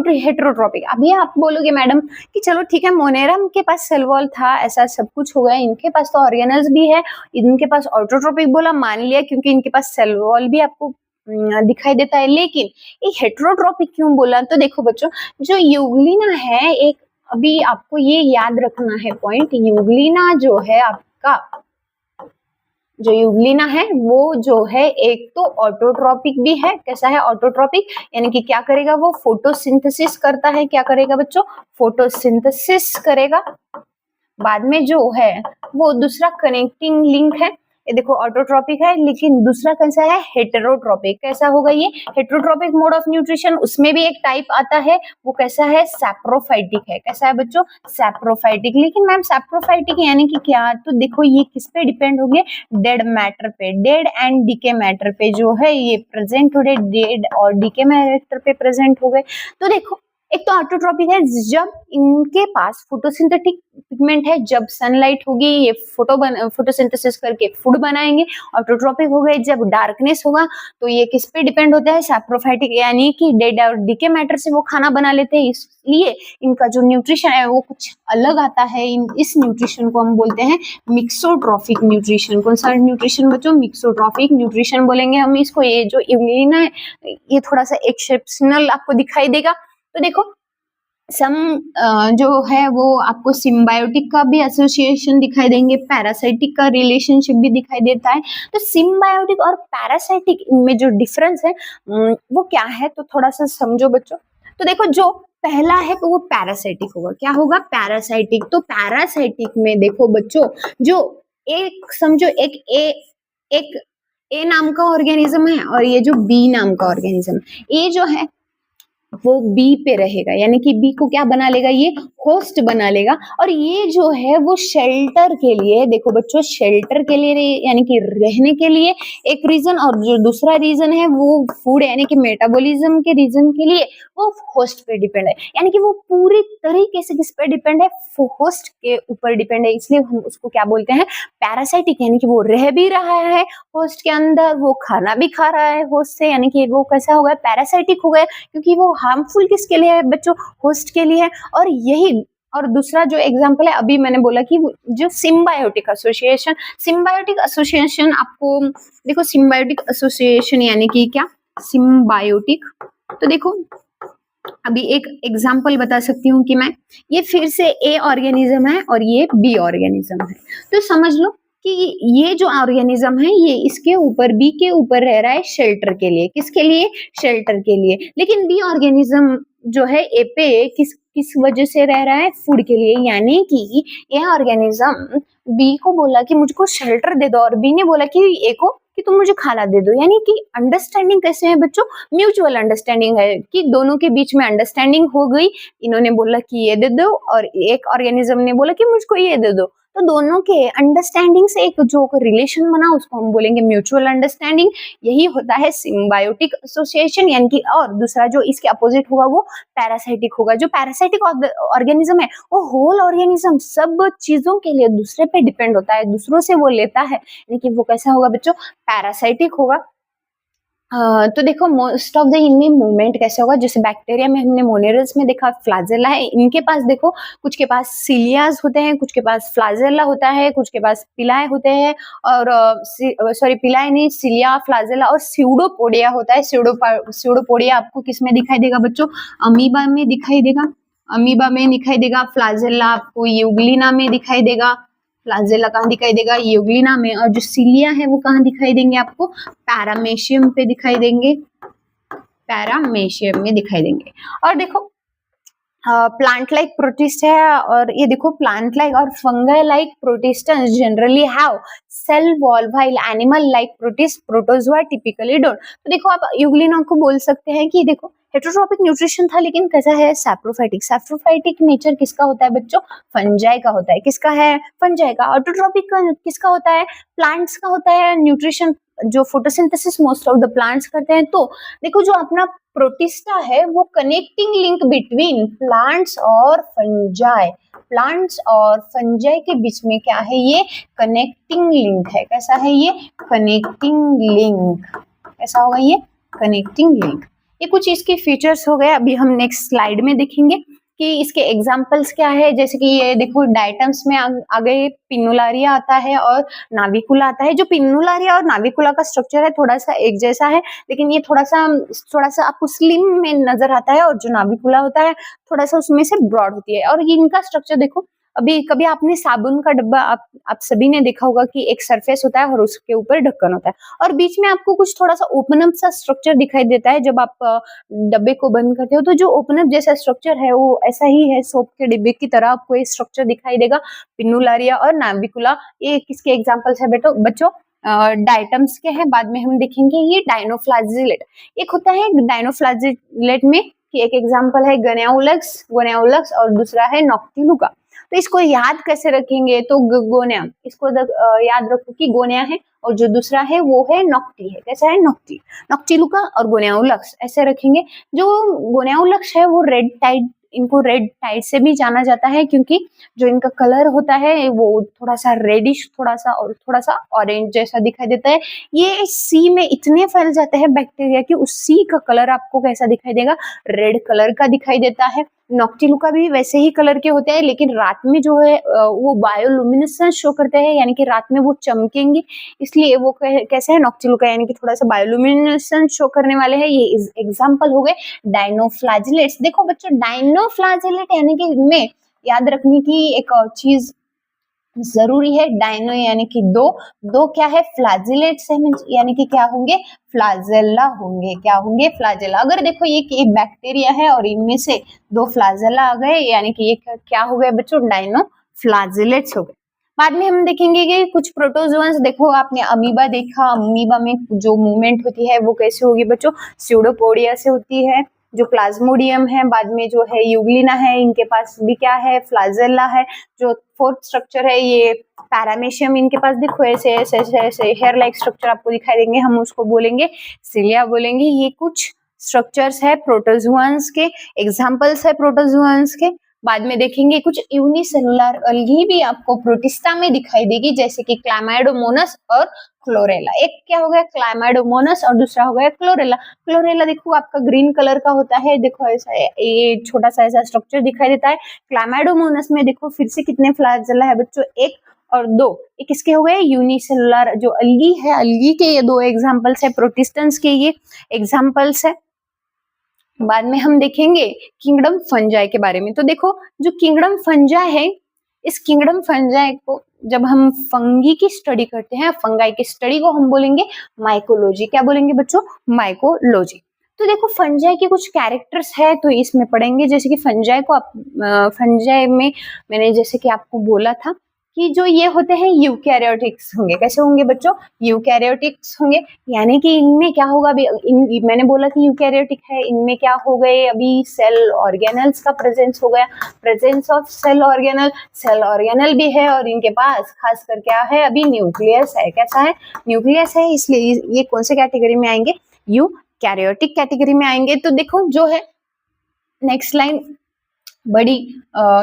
हेटेरोट्रोपिक। अभी आप बोलोगे मैडम कि चलो ठीक है, मोनेरा के पास सेल वॉल था, ऐसा सब कुछ हो गया, इनके पास तो ऑर्गेनल्स भी है, इनके पास ऑटोट्रोपिक बोला मान लिया क्योंकि इनके पास सेल वॉल भी आपको दिखाई देता है। लेकिन ये हेटेरोट्रॉपिक क्यों बोला, तो देखो बच्चों, जो यूग्लिना है एक, अभी आपको ये याद रखना है पॉइंट, यूग्लिना जो है आपका, जो यूग्लिना है वो जो है एक तो ऑटोट्रॉपिक भी है। कैसा है? ऑटोट्रॉपिक, यानी कि क्या करेगा वो? फोटोसिंथेसिस करता है। क्या करेगा बच्चों? फोटोसिंथेसिस करेगा। बाद में जो है वो दूसरा कनेक्टिंग लिंक है, ये देखो ऑटोट्रॉपिक है, लेकिन दूसरा कैसा है? हेटेरोट्रॉपिक। कैसा होगा ये? हेटेरोट्रॉपिक मोड ऑफ न्यूट्रिशन, उसमें भी एक टाइप आता है, वो कैसा है? सैप्रोफाइटिक है। कैसा है बच्चों? सैप्रोफाइटिक। लेकिन मैम सैप्रोफाइटिक यानी कि क्या? तो देखो ये किस पे डिपेंड हो गया? डेड मैटर पे, डेड एंड डीके मैटर पे जो है ये प्रेजेंट हो गए, डेड और डीके मैटर पे प्रेजेंट हो गए। तो देखो, एक तो ऑटोट्रॉपिक है जब इनके पास फोटोसिंथेटिक पिगमेंट है, जब सनलाइट होगी ये फोटोसिंथेसिस करके फूड बनाएंगे। ऑटोट्रॉपिक हो गए जब डार्कनेस होगा, तो ये किस पे डिपेंड होता है? सैप्रोफाइटिक, यानी कि डेड और डीके मैटर से वो खाना बना लेते हैं, इसलिए इनका जो न्यूट्रिशन है वो कुछ अलग आता है। इस न्यूट्रिशन को हम बोलते हैं मिक्सोट्रॉफिक न्यूट्रिशन। कौन सा न्यूट्रिशन बच्चों? मिक्सोट्रॉफिक न्यूट्रिशन बोलेंगे हम इसको। ये जो यूग्लिना है ये थोड़ा सा एक्सेप्शनल आपको दिखाई देगा। तो देखो सम जो है वो आपको सिम्बायोटिक का भी एसोसिएशन दिखाई देंगे, पैरासाइटिक का रिलेशनशिप भी दिखाई देता है। तो सिम्बायोटिक और पैरासाइटिक इनमें जो डिफरेंस है वो क्या है, तो थोड़ा सा समझो बच्चों। तो देखो जो पहला है तो वो पैरासाइटिक होगा। क्या होगा? पैरासाइटिक। तो पैरासाइटिक में देखो बच्चों, जो एक समझो एक ए नाम का ऑर्गेनिज्म है और ये जो बी नाम का ऑर्गेनिज्म, ए जो है वो बी पे रहेगा, यानी कि बी को क्या बना लेगा? ये होस्ट बना लेगा। और ये जो है वो शेल्टर के लिए, देखो बच्चों, शेल्टर के लिए यानी कि रहने के लिए एक रीजन, और जो दूसरा रीजन है वो फूड यानी कि मेटाबॉलिज्म के रीजन के लिए वो होस्ट पे डिपेंड है। यानी कि वो पूरी तरीके से किस पे डिपेंड है? होस्ट के ऊपर डिपेंड है। इसलिए हम उसको क्या बोलते हैं? पैरासाइटिक। यानी कि वो रह भी रहा है होस्ट के अंदर, वो खाना भी खा रहा है होस्ट से, यानी कि वो कैसा हो गया? पैरासाइटिक हो गया, क्योंकि वो हार्मफुल किसके लिए है बच्चों? होस्ट के लिए है। और यही, और दूसरा जो एग्जांपल है अभी मैंने बोला कि जो सिम्बायोटिक एसोसिएशन आपको देखो, सिम्बायोटिक एसोसिएशन यानी कि क्या? सिम्बायोटिक, तो देखो अभी एक एग्जांपल बता सकती हूँ कि मैं, ये फिर से ए ऑर्गेनिज्म है और ये बी ऑर्गेनिज्म है। तो समझ लो कि ये जो ऑर्गेनिज्म है ये इसके ऊपर, बी के ऊपर रह रहा है शेल्टर के लिए। किसके लिए? शेल्टर के लिए। लेकिन बी ऑर्गेनिज्म जो है ए पे किस वजह से रह रहा है? फूड के लिए। यानी कि ये ऑर्गेनिज्म बी को बोला कि मुझको शेल्टर दे दो, और बी ने बोला कि ए को कि तुम मुझे खाना दे दो। यानी कि अंडरस्टैंडिंग कैसे है बच्चों? म्यूचुअल अंडरस्टैंडिंग है, कि दोनों के बीच में अंडरस्टैंडिंग हो गई। इन्होंने बोला कि ये दे दो और एक ऑर्गेनिज्म ने बोला कि मुझको ये दे दो। तो दोनों के अंडरस्टैंडिंग से एक जो रिलेशन बना उसको हम बोलेंगे म्यूचुअल अंडरस्टैंडिंग। यही होता है सिम्बायोटिक एसोसिएशन। यानी कि, और दूसरा जो इसके अपोजिट होगा वो पैरासाइटिक होगा। जो पैरासाइटिक ऑर्गेनिज्म है वो होल ऑर्गेनिज्म सब चीजों के लिए दूसरे पे डिपेंड होता है, दूसरों से वो लेता है, यानी कि वो कैसा होगा बच्चों? पैरासाइटिक होगा। तो देखो मोस्ट ऑफ द इनमें मूवमेंट कैसे होगा? जैसे बैक्टीरिया में हमने मोनेरल्स में देखा फ्लाजेला है, इनके पास देखो कुछ के पास सिलियाज होते हैं, कुछ के पास फ्लाजेला होता है, कुछ के पास पिलाए होते हैं, और सॉरी पिलाए नहीं, सिलिया, फ्लाजेला और स्यूडोपोडिया होता है। स्यूडोपोडिया आपको किस में दिखाई देगा बच्चों? अमीबा में दिखाई देगा, अमीबा में दिखाई देगा। फ्लाजेला आपको यूग्लिना में दिखाई देगा। फ्लाजेला कहाँ दिखाई देगा? यूग्लिना में। और जो सिलिया है वो कहाँ दिखाई देंगे आपको? पैरामेशियम पे दिखाई देंगे, पैरामेशियम में दिखाई देंगे। और देखो प्लांट लाइक प्रोटिस्ट है, और ये देखो प्लांट लाइक और fungal like protists generally have cell wall while animal like protist protozoa typically don't. तो देखो आप यूग्लिना को बोल सकते हैं कि देखो हेटेरोट्रॉपिक न्यूट्रिशन था, लेकिन कैसा है? सैप्रोफाइटिक। सैप्रोफाइटिक नेचर किसका होता है बच्चों? फंजाई का होता है। किसका है? फंजाई का। ऑटोट्रॉपिक किसका होता है? प्लांट्स का होता है। न्यूट्रिशन जो photosynthesis most of the plants करते हैं। तो देखो जो अपना प्रोटिस्टा है वो कनेक्टिंग लिंक बिटवीन प्लांट्स और फंजाई, प्लांट्स और फंजाई के बीच में क्या है? ये कनेक्टिंग लिंक है। कैसा है ये? Connecting link. कैसा होगा ये? Connecting link. ये कुछ इसके फीचर्स हो गए, अभी हम नेक्स्ट स्लाइड में देखेंगे। कि इसके एग्जाम्पल्स क्या है, जैसे कि ये देखो डायटम्स में आगे पिन्नुलारिया आता है और नाविकुला आता है। जो पिन्नुलारिया और नाविकुला का स्ट्रक्चर है थोड़ा सा एक जैसा है, लेकिन ये थोड़ा सा आपको स्लिम में नजर आता है, और जो नाविकुला होता है थोड़ा सा उसमें से ब्रॉड होती है। और इनका स्ट्रक्चर देखो, अभी कभी आपने साबुन का डब्बा आप सभी ने देखा होगा कि एक सरफेस होता है और उसके ऊपर ढक्कन होता है, और बीच में आपको कुछ थोड़ा सा ओपन अप सा स्ट्रक्चर दिखाई देता है। जब आप डब्बे को बंद करते हो तो जो ओपन अप जैसा स्ट्रक्चर है वो ऐसा ही है, सोप के डिब्बे की तरह आपको ये स्ट्रक्चर दिखाई देगा। पिन्नुलारिया और नाविकुला ये किसके एग्जाम्पल्स है बच्चों? डायटम्स के हैं। बाद में हम देखेंगे ये डायनोफ्लाजिलेट। एक होता है डायनोफ्लाजिलेट में कि एक एग्जाम्पल है गोनेउलक्स और दूसरा है नॉक्टिलुका। तो इसको याद कैसे रखेंगे? तो गोनिया, इसको याद रखो कि गोनिया है और जो दूसरा है वो है नॉक्टी है। कैसा है? नॉक्टिलुका और गोनेउलक्स ऐसे रखेंगे। जो गोनेउलक्स है वो रेड टाइड, इनको रेड टाइड से भी जाना जाता है, क्योंकि जो इनका कलर होता है वो थोड़ा सा रेडिश, थोड़ा सा ऑरेंज जैसा दिखाई देता है। ये सी में इतने फैल जाते हैं बैक्टीरिया कि उस सी का कलर आपको कैसा दिखाई देगा? रेड कलर का दिखाई देता है। नॉक्टिलुका भी वैसे ही कलर के होते हैं, लेकिन रात में जो है वो बायोलुमिनेसेंस शो करते हैं, यानी कि रात में वो चमकेंगे, इसलिए वो कैसे है? नॉक्टिलुका, यानी कि थोड़ा सा बायोलुमिनेसेंस शो करने वाले हैं। ये एग्जांपल हो गए डायनोफ्लाजिलेट्स। देखो बच्चों, डायनोफ्लाजिलेट यानी कि इनमें याद रखने की एक चीज जरूरी है, डायनो यानी कि दो क्या है? फ्लैजिलेट्स है, यानी कि क्या होंगे? फ्लाजेला होंगे। क्या होंगे? फ्लाजेला। अगर देखो ये एक बैक्टीरिया है और इनमें से दो फ्लाजेला आ गए, यानी कि ये क्या हो गए बच्चों? डायनो फ्लाजिलेट्स हो गए। बाद में हम देखेंगे कि कुछ प्रोटोजोअन्स। देखो आपने अमीबा देखा, अमीबा में जो मूवमेंट होती है वो कैसे होगी बच्चों? स्यूडोपोडिया से होती है। जो प्लाज्मोडियम है, बाद में जो है यूग्लिना है, इनके पास भी क्या है? फ्लाजेला है। जो फोर्थ स्ट्रक्चर है ये पैरामेशियम, इनके पास देखो ऐसे ऐसे ऐसे हेयर लाइक स्ट्रक्चर आपको दिखाई देंगे, हम उसको बोलेंगे सिलिया बोलेंगे। ये कुछ स्ट्रक्चर्स है प्रोटोजोअन्स के, एग्जांपल्स है प्रोटोजोअन्स के। बाद में देखेंगे कुछ यूनिसेलुलर अलगी भी आपको प्रोटिस्टा में दिखाई देगी, जैसे कि क्लामाइडोमोनास और क्लोरेला। एक क्या हो गया? क्लामाइडोमोनास और दूसरा हो गया क्लोरेला। क्लोरेला देखो आपका ग्रीन कलर का होता है, देखो ऐसा ये छोटा सा ऐसा स्ट्रक्चर दिखाई देता है। क्लामाइडोमोनास में देखो फिर से कितने फ्लैजेला है बच्चों? एक और दो। ये किसके हो गए? यूनिसेलुलर। जो अलगी है, अलगी के ये दो एग्जाम्पल्स है, प्रोटिस्टेंस के ये एग्जाम्पल्स है। बाद में हम देखेंगे किंगडम फंजाई के बारे में। तो देखो जो किंगडम फंजाई है, इस किंगडम फंजाई को जब हम फंगी की स्टडी करते हैं, फंगाई की स्टडी को हम बोलेंगे माइकोलॉजी। क्या बोलेंगे बच्चों? माइकोलॉजी। तो देखो फंजाई के कुछ कैरेक्टर्स है तो इसमें पढ़ेंगे, जैसे कि फंजाई को फंजाई में मैंने जैसे कि आपको बोला था कि जो ये होते हैं यूकैरियोटिक्स होंगे। कैसे होंगे बच्चों? यूकैरियोटिक्स होंगे, यानी कि इनमें क्या होगा? मैंने बोला कि यूकैरियोटिक है, इनमें क्या हो गए? अभी सेल ऑर्गेनल्स का प्रेजेंस हो गया, प्रेजेंस ऑफ सेल ऑर्गेनल भी है, और इनके पास खासकर क्या है? अभी न्यूक्लियस है। कैसा है? न्यूक्लियस है, इसलिए ये कौन से कैटेगरी में आएंगे? यूकैरियोटिक कैटेगरी में आएंगे। तो देखो जो है नेक्स्ट लाइन बड़ी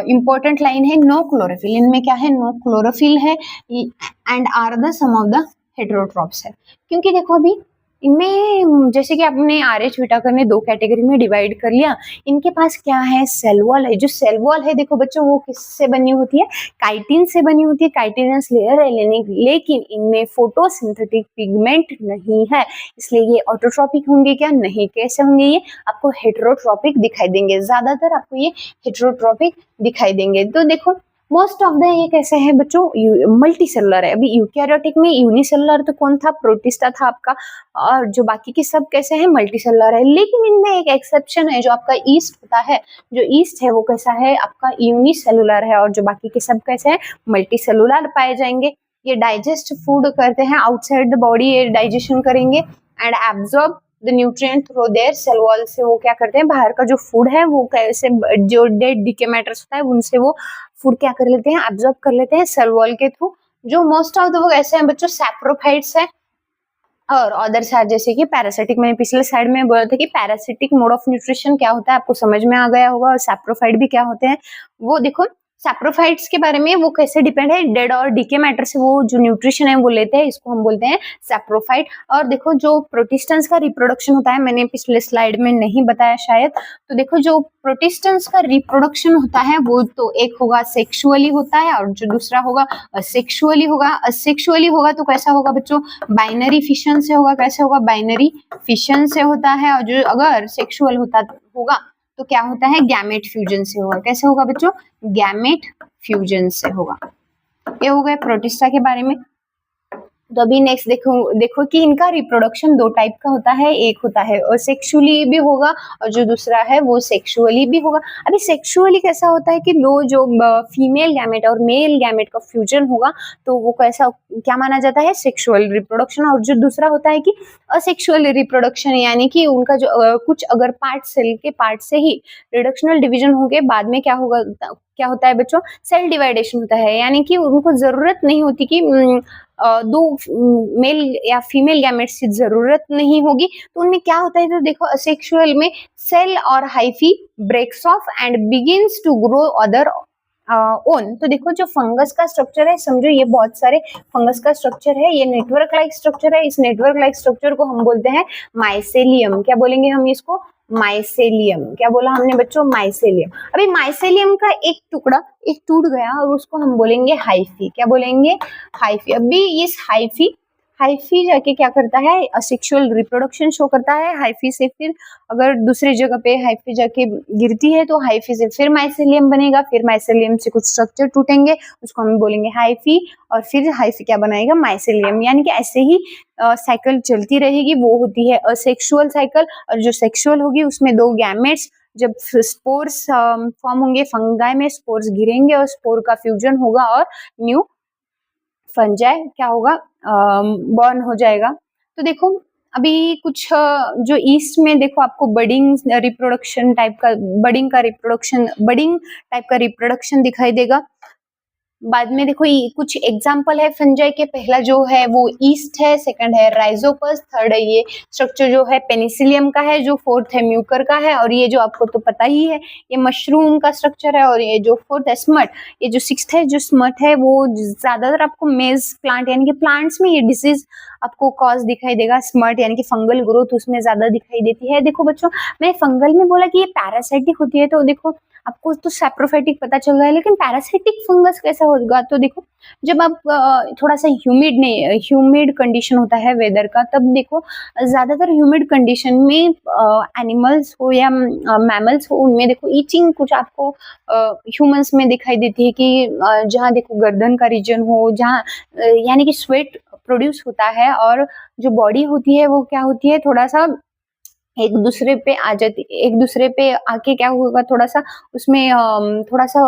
इंपॉर्टेंट लाइन है, नो क्लोरोफिल। इनमें क्या है? नो क्लोरोफिल है, and are the some of the heterotrophs है। क्योंकि देखो अभी इनमें जैसे कि आपने RH विटाकर ने दो कैटेगरी में डिवाइड कर लिया, इनके पास क्या है? सेल वॉल है। जो सेल वॉल है देखो बच्चों वो किससे बनी होती है? काइटिन से बनी होती है, काइटिनस लेयर है, लेकिन इनमें फोटोसिंथेटिक पिगमेंट नहीं है, इसलिए ये ऑटोट्रॉपिक होंगे क्या? नहीं। कैसे होंगे? ये आपको हेटेरोट्रॉपिक दिखाई देंगे, ज्यादातर आपको ये हेटेरोट्रॉपिक दिखाई देंगे। तो देखो मोस्ट ऑफ द ये कैसे है बच्चों? मल्टी सेलुलर है। अभी यूकैरियोटिक में यूनिसेलुलर तो कौन था? प्रोटिस्टा था आपका, और जो बाकी के सब कैसे हैं? मल्टी सेलुलर है। लेकिन इनमें एक एक्सेप्शन है, जो आपका ईस्ट होता है, जो ईस्ट है वो कैसा है? आपका यूनिसेलुलर है, और जो बाकी के सब कैसे हैं? मल्टी सेलुलर पाए जाएंगे। ये डाइजेस्ट फूड करते हैं आउटसाइड द बॉडी, ये डाइजेशन करेंगे and absorb the nutrient through their cell wall. से वो क्या करते हैं? बाहर का जो फूड है वो कैसे, जो डेड डीके मैटर्स होता है उनसे वो फूड क्या कर लेते हैं? एब्जॉर्ब कर लेते हैं सेल वॉल के थ्रू। जो मोस्ट ऑफ द वो ऐसे हैं बच्चों, सैप्रोफाइट्स है, और अदर्स है जैसे कि पैरासिटिक। मैंने पिछले साइड में बोला था कि पैरासिटिक मोड ऑफ न्यूट्रिशन क्या होता है, आपको समझ में आ गया होगा, और सैप्रोफाइट भी क्या होते हैं वो देखो। सैप्रोफाइट्स के बारे में, वो कैसे डिपेंड है, डेड और डीके मैटर से वो जो न्यूट्रिशन है वो लेते हैं, इसको हम बोलते हैं सैप्रोफाइट। और देखो जो प्रोटिस्टन्स का रिप्रोडक्शन होता है, मैंने पिछले स्लाइड में नहीं बताया शायद, तो देखो जो प्रोटिस्टन्स का रिप्रोडक्शन होता है वो तो एक होगा सेक्सुअली होता है और जो दूसरा होगा असेक्सुअली होगा। असेक्सुअली होगा तो कैसा होगा बच्चों, बाइनरी फिशन से होगा। कैसे होगा, बाइनरी फिशन से होता है। और जो अगर सेक्सुअल होगा तो क्या होता है, गैमेट फ्यूजन से होगा। कैसे होगा बच्चों, गैमेट फ्यूजन से होगा। ये हो गया प्रोटिस्टा के बारे में। तो अभी नेक्स्ट देखो कि इनका रिप्रोडक्शन दो टाइप का होता है, एक होता है असेक्सुअली भी होगा और जो दूसरा है वो सेक्सुअली भी होगा। अभी सेक्सुअली कैसा होता है कि दो जो फीमेल गैमेट और मेल गैमेट का फ्यूजन होगा तो वो कैसा क्या माना जाता है, सेक्सुअल रिप्रोडक्शन। और जो दूसरा होता है कि असेक्सुअल रिप्रोडक्शन, यानी कि उनका जो कुछ अगर पार्ट, सेल के पार्ट से ही रिडक्शनल डिवीजन होके बाद में क्या होता है बच्चों, सेल डिवाइडेशन होता है। यानी कि उनको जरूरत नहीं होती कि दो मेल या फीमेल गैमेट्स की जरूरत नहीं होगी, तो उनमें क्या होता है, तो देखो असेक्सुअल में सेल और hyphae breaks off and begins to grow other own. तो देखो जो फंगस का स्ट्रक्चर है, समझो ये बहुत सारे फंगस का स्ट्रक्चर है, ये नेटवर्क लाइक स्ट्रक्चर है। इस नेटवर्क लाइक स्ट्रक्चर को हम बोलते हैं माइसेलियम। क्या बोलेंगे हम इसको, माइसेलियम। क्या बोला हमने बच्चों, माइसेलियम। अभी माइसेलियम का एक टुकड़ा एक टूट गया और उसको हम बोलेंगे हाइफी। क्या बोलेंगे, हाइफी। अभी इस हाइफी जाके क्या करता है, असेक्सुअल रिप्रोडक्शन शो करता है। हाइफी से फिर अगर दूसरी जगह पे हाइफी जाके गिरती है तो हाइफी से फिर माइसेलियम बनेगा, फिर माइसेलियम से कुछ स्ट्रक्चर टूटेंगे, उसको हम बोलेंगे हाइफी, और फिर हाइफी क्या बनाएगा, माइसेलियम। यानी कि ऐसे ही साइकिल चलती रहेगी। वो होती है असेक्सुअल साइकिल। और जो सेक्सुअल होगी उसमें दो गैमेट्स जब स्पोर्स फॉर्म होंगे, फंगाई में स्पोर्स गिरेंगे और स्पोर का फ्यूजन होगा और न्यू फंजाई क्या होगा, बॉर्न हो जाएगा। तो देखो अभी कुछ जो ईस्ट में देखो आपको बडिंग टाइप का रिप्रोडक्शन दिखाई देगा। बाद में देखो कुछ एग्जाम्पल है फंजाई के। पहला जो है वो ईस्ट है, सेकंड है राइजोपस, थर्ड है ये स्ट्रक्चर जो है पेनिसिलियम का है, जो फोर्थ है म्यूकर का है, और ये जो आपको तो पता ही है ये मशरूम का स्ट्रक्चर है। और ये जो फोर्थ है स्मट, ये जो सिक्स्थ है जो स्मट है वो ज्यादातर आपको मेज प्लांट यानी कि प्लांट्स में ये डिसीज आपको कॉज दिखाई देगा। स्मट यानी कि फंगल ग्रोथ उसमें ज्यादा दिखाई देती है। देखो बच्चों मैं फंगल में बोला कि ये पैरासाइटिक होती है, तो देखो आपको तो सैप्रोफाइटिक पता चल रहा है, लेकिन पैरासाइटिक फंगस कैसा होगा, तो देखो जब आप थोड़ा सा ह्यूमिड कंडीशन होता है वेदर का, तब देखो ज्यादातर ह्यूमिड कंडीशन में एनिमल्स हो या मैमल्स हो, उनमें देखो ईचिंग कुछ आपको ह्यूमंस में दिखाई देती है कि जहाँ देखो गर्दन का रीजन हो, जहाँ यानी कि स्वेट प्रोड्यूस होता है और जो बॉडी होती है वो क्या होती है, थोड़ा सा एक दूसरे पे आ जाती, एक दूसरे पे आके क्या होगा, थोड़ा सा उसमें थोड़ा सा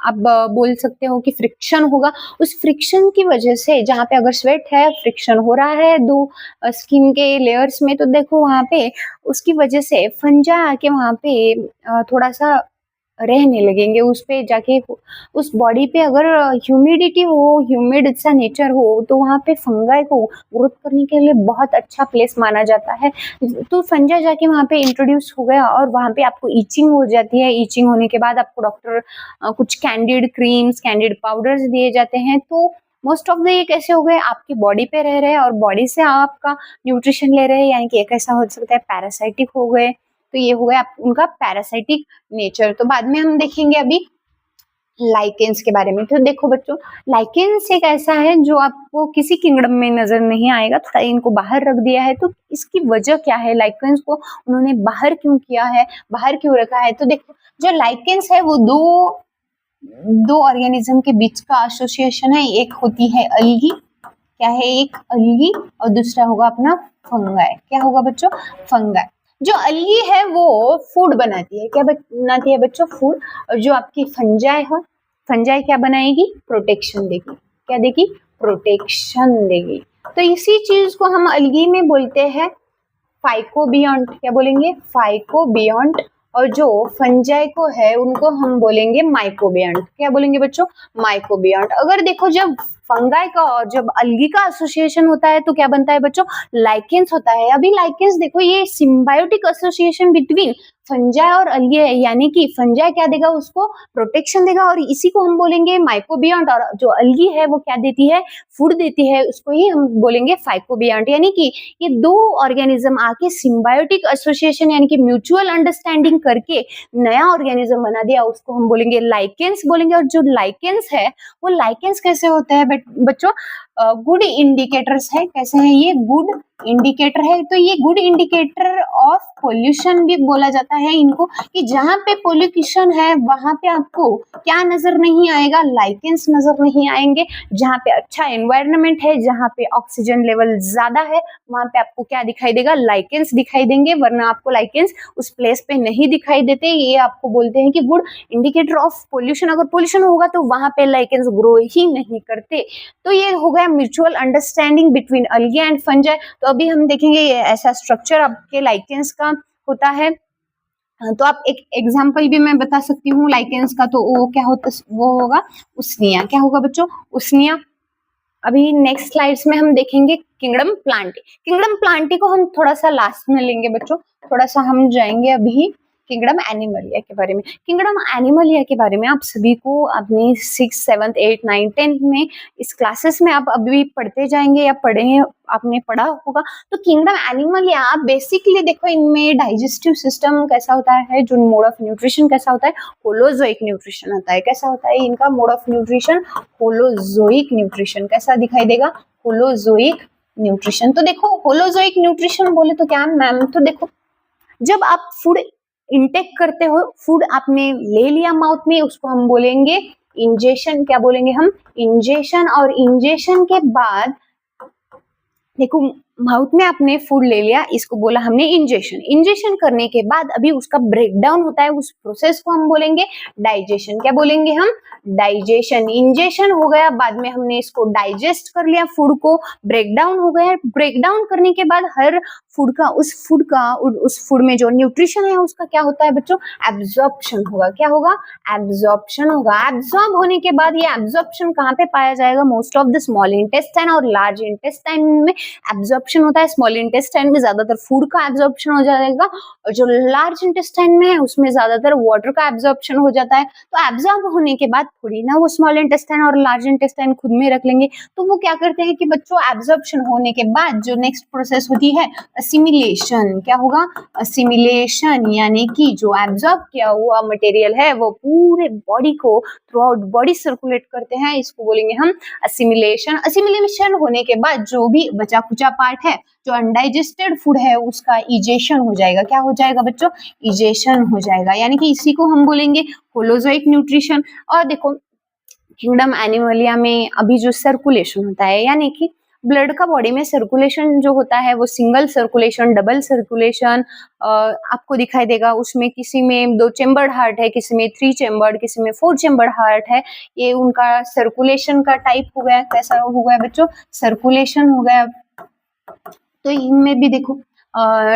आप बोल सकते हो कि फ्रिक्शन होगा। उस फ्रिक्शन की वजह से जहाँ पे अगर स्वेट है, फ्रिक्शन हो रहा है दो स्किन के लेयर्स में, तो देखो वहाँ पे उसकी वजह से फंजा आके वहाँ पे थोड़ा सा रहने लगेंगे उस पे जाके। उस बॉडी पे अगर ह्यूमिडिटी हो, ह्यूमिड सा नेचर हो, तो वहाँ पे फंगाई को ग्रोथ करने के लिए बहुत अच्छा प्लेस माना जाता है। तो फंजा जाके वहाँ पे इंट्रोड्यूस हो गया और वहाँ पे आपको ईचिंग हो जाती है। ईचिंग होने के बाद आपको डॉक्टर कुछ कैंडिड क्रीम्स, कैंडिड पाउडर्स दिए जाते हैं। तो मोस्ट ऑफ द ये कैसे हो गए, आपकी बॉडी पे रह रहे हैं और बॉडी से आपका न्यूट्रिशन ले रहे हैं, यानी कि एक ऐसा हो सकता है पैरासाइटिक हो गए। तो ये हो गया उनका पैरासाइटिक नेचर। तो बाद में हम देखेंगे अभी लाइकेंस के बारे में। तो देखो बच्चों लाइकेंस एक ऐसा है जो आपको किसी किंगडम में नजर नहीं आएगा, थोड़ा इनको बाहर रख दिया है। तो इसकी वजह क्या है, लाइकेंस को उन्होंने बाहर क्यों किया है, बाहर क्यों रखा है। तो देखो जो लाइकेंस है वो दो ऑर्गेनिज्म के बीच का एसोसिएशन है। एक होती है अलगी, क्या है, एक अलगी, और दूसरा होगा अपना फंगाई। क्या होगा बच्चों, फंगाई। जो अलगी है वो फूड बनाती है, क्या बनाती है बच्चों, फूड। और जो आपकी फंजाई है, फंजाई क्या बनाएगी, प्रोटेक्शन देगी। क्या देगी, प्रोटेक्शन देगी। तो इसी चीज को हम अलगी में बोलते हैं फाइकोबियंट। क्या बोलेंगे, फाइकोबियंट। और जो फंजाई को है उनको हम बोलेंगे माइकोबियंट। क्या बोलेंगे बच्चों, माइकोबियंट। अगर देखो जब फंगाई का और जब अलगी का एसोसिएशन होता है तो क्या बनता है बच्चों, लाइकेंस होता है। अभी लाइकेंस देखो ये सिम्बायोटिक एसोसिएशन बिटवीन फंजाई और अलगी है, यानी कि फंजाई क्या देगा उसको, प्रोटेक्शन देगा, और इसी को हम बोलेंगे माइक्रोबियंट, और जो अलगी है वो क्या देती है, फूड देती है, उसको ही हम बोलेंगे फाइकोबियंट। यानी कि ये दो ऑर्गेनिज्म आके सिम्बायोटिक एसोसिएशन यानी कि म्यूचुअल अंडरस्टैंडिंग करके नया ऑर्गेनिज्म बना दिया, उसको हम बोलेंगे लाइकेंस बोलेंगे। और जो लाइकेंस है वो लाइकेंस कैसे होते हैं बच्चों, गुड इंडिकेटर्स है। कैसे है ये, गुड इंडिकेटर है। तो ये गुड इंडिकेटर ऑफ पोल्यूशन भी बोला जाता है इनको, कि जहाँ पे पोल्यूशन है वहां पे आपको क्या नजर नहीं आएगा, लाइकेंस नजर नहीं आएंगे। जहाँ पे अच्छा एनवायरनमेंट है, जहाँ पे ऑक्सीजन लेवल ज्यादा है, वहां पे आपको क्या दिखाई देगा, लाइकेंस दिखाई देंगे, वरना आपको लाइकेंस उस प्लेस पे नहीं दिखाई देते। ये आपको बोलते हैं कि गुड इंडिकेटर ऑफ पोल्यूशन। अगर पोल्यूशन होगा तो वहां पे लाइकेंस ग्रो ही नहीं करते। तो ये हो गया mutual understanding between algae and fungi. तो अभी हम देखेंगे ये ऐसा स्ट्रक्चर आपके लाइकेंस का होता है। तो आप एक एग्जांपल भी मैं बता सकती हूँ लाइकेंस का, तो वो क्या होता, वो होगा उसनिया। क्या होगा बच्चों, उसनिया। अभी नेक्स्ट स्लाइड्स में हम देखेंगे किंगडम प्लांटी। किंगडम प्लांटी को हम थोड़ा सा लास्ट में लेंगे बच्चों, थोड़ा सा हम जाएंगे अभी किंगडम एनिमलिया के बारे में। किंगडम एनिमलिया के बारे में आप सभी को अपनी 6, 7, 8, 9, 10 में इस क्लासेस में आप अभी पढ़ते जाएंगे या पढ़े हैं, आपने पढ़ा होगा। तो किंगडम एनिमलिया बेसिकली देखो, इनमें डाइजेस्टिव सिस्टम कैसा होता है, जो मोड ऑफ न्यूट्रिशन कैसा होता है, होलोजोइक न्यूट्रिशन होता है। कैसा होता है इनका mode of nutrition, holozoic nutrition. कैसा दिखाई देगा, होलोजोइक न्यूट्रिशन। तो देखो होलोजोइक न्यूट्रिशन बोले तो क्या मैम, तो देखो जब आप फूड इंटेक करते हो, फूड आपने ले लिया माउथ में, उसको हम बोलेंगे इंजेशन। क्या बोलेंगे हम, इंजेशन। और इंजेशन के बाद देखो माउथ में आपने फूड ले लिया, इसको बोला हमने इंजेशन। इंजेशन करने के बाद अभी उसका ब्रेकडाउन होता है, उस प्रोसेस को हम बोलेंगे डाइजेशन। क्या बोलेंगे हम, डाइजेशन। इंजेशन हो गया, बाद में हमने इसको डाइजेस्ट कर लिया, फूड को ब्रेकडाउन हो गया। ब्रेकडाउन करने के बाद हर फूड का उस फूड में जो न्यूट्रिशन है उसका क्या होता है बच्चों, एब्जॉर्प्शन होगा। क्या होगा, एब्जॉर्प्शन होगा। एब्जॉर्ब होने के बाद ये एब्जॉर्प्शन कहाँ पे पाया जाएगा, most of the small intestine और लार्ज इंटेस्टाइन में एब्जॉर्प्शन होता है। स्मॉल इंटेस्टाइन में ज्यादातर फूड का एब्जॉर्प्शन हो जाएगा, और जो लार्ज इंटेस्टाइन में है उसमें ज्यादातर वाटर का एब्जॉर्प्शन हो जाता है। तो एब्जॉर्ब होने के बाद थोड़ी ना वो स्मॉल इंटेस्टाइन और लार्ज इंटेस्टाइन खुद में रख लेंगे, तो वो क्या करते हैं कि बच्चों एब्जॉर्प्शन होने के बाद जो नेक्स्ट प्रोसेस होती है असिमिलेशन। क्या होगा, असिमिलेशन, यानी कि जो एब्जॉर्ब किया हुआ मटेरियल है वो पूरे बॉडी को थ्रू आउट बॉडी सर्कुलेट करते हैं, इसको बोलेंगे हम असिमिलेशन। असिमिलेशन होने के बाद जो भी बचा खुचा पार्ट है, जो अनडाइजेस्टेड फूड है, उसका इजेशन हो जाएगा। क्या हो जाएगा बच्चों, इजेशन हो जाएगा, यानी कि इसी को हम बोलेंगे होलोजोइक न्यूट्रिशन। और देखो किंगडम एनिमलिया में अभी जो सर्कुलेशन होता है, यानी कि ब्लड का बॉडी में सर्कुलेशन जो होता है वो सिंगल सर्कुलेशन, डबल सर्कुलेशन आपको दिखाई देगा। उसमें किसी में 2 चेम्बर्ड हार्ट है, किसी में 3 चेम्बर्ड, किसी में 4 चेम्बर्ड हार्ट है। ये उनका सर्कुलेशन का टाइप हो गया। कैसा हो गया बच्चों, सर्कुलेशन हो गया। तो इनमें भी देखो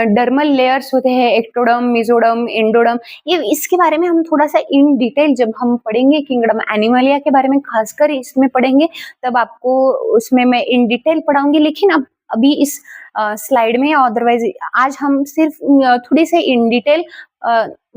डर्मल लेयर्स होते हैं, एक्टोडर्म, मेसोडर्म, एंडोडर्म। ये इसके बारे में हम थोड़ा सा इन डिटेल जब हम पढ़ेंगे किंगडम एनिमलिया के बारे में, खासकर इसमें पढ़ेंगे, तब आपको उसमें मैं इन डिटेल पढ़ाऊंगी। लेकिन अब अभी इस स्लाइड में, अदरवाइज आज हम सिर्फ थोड़ी से इन डिटेल,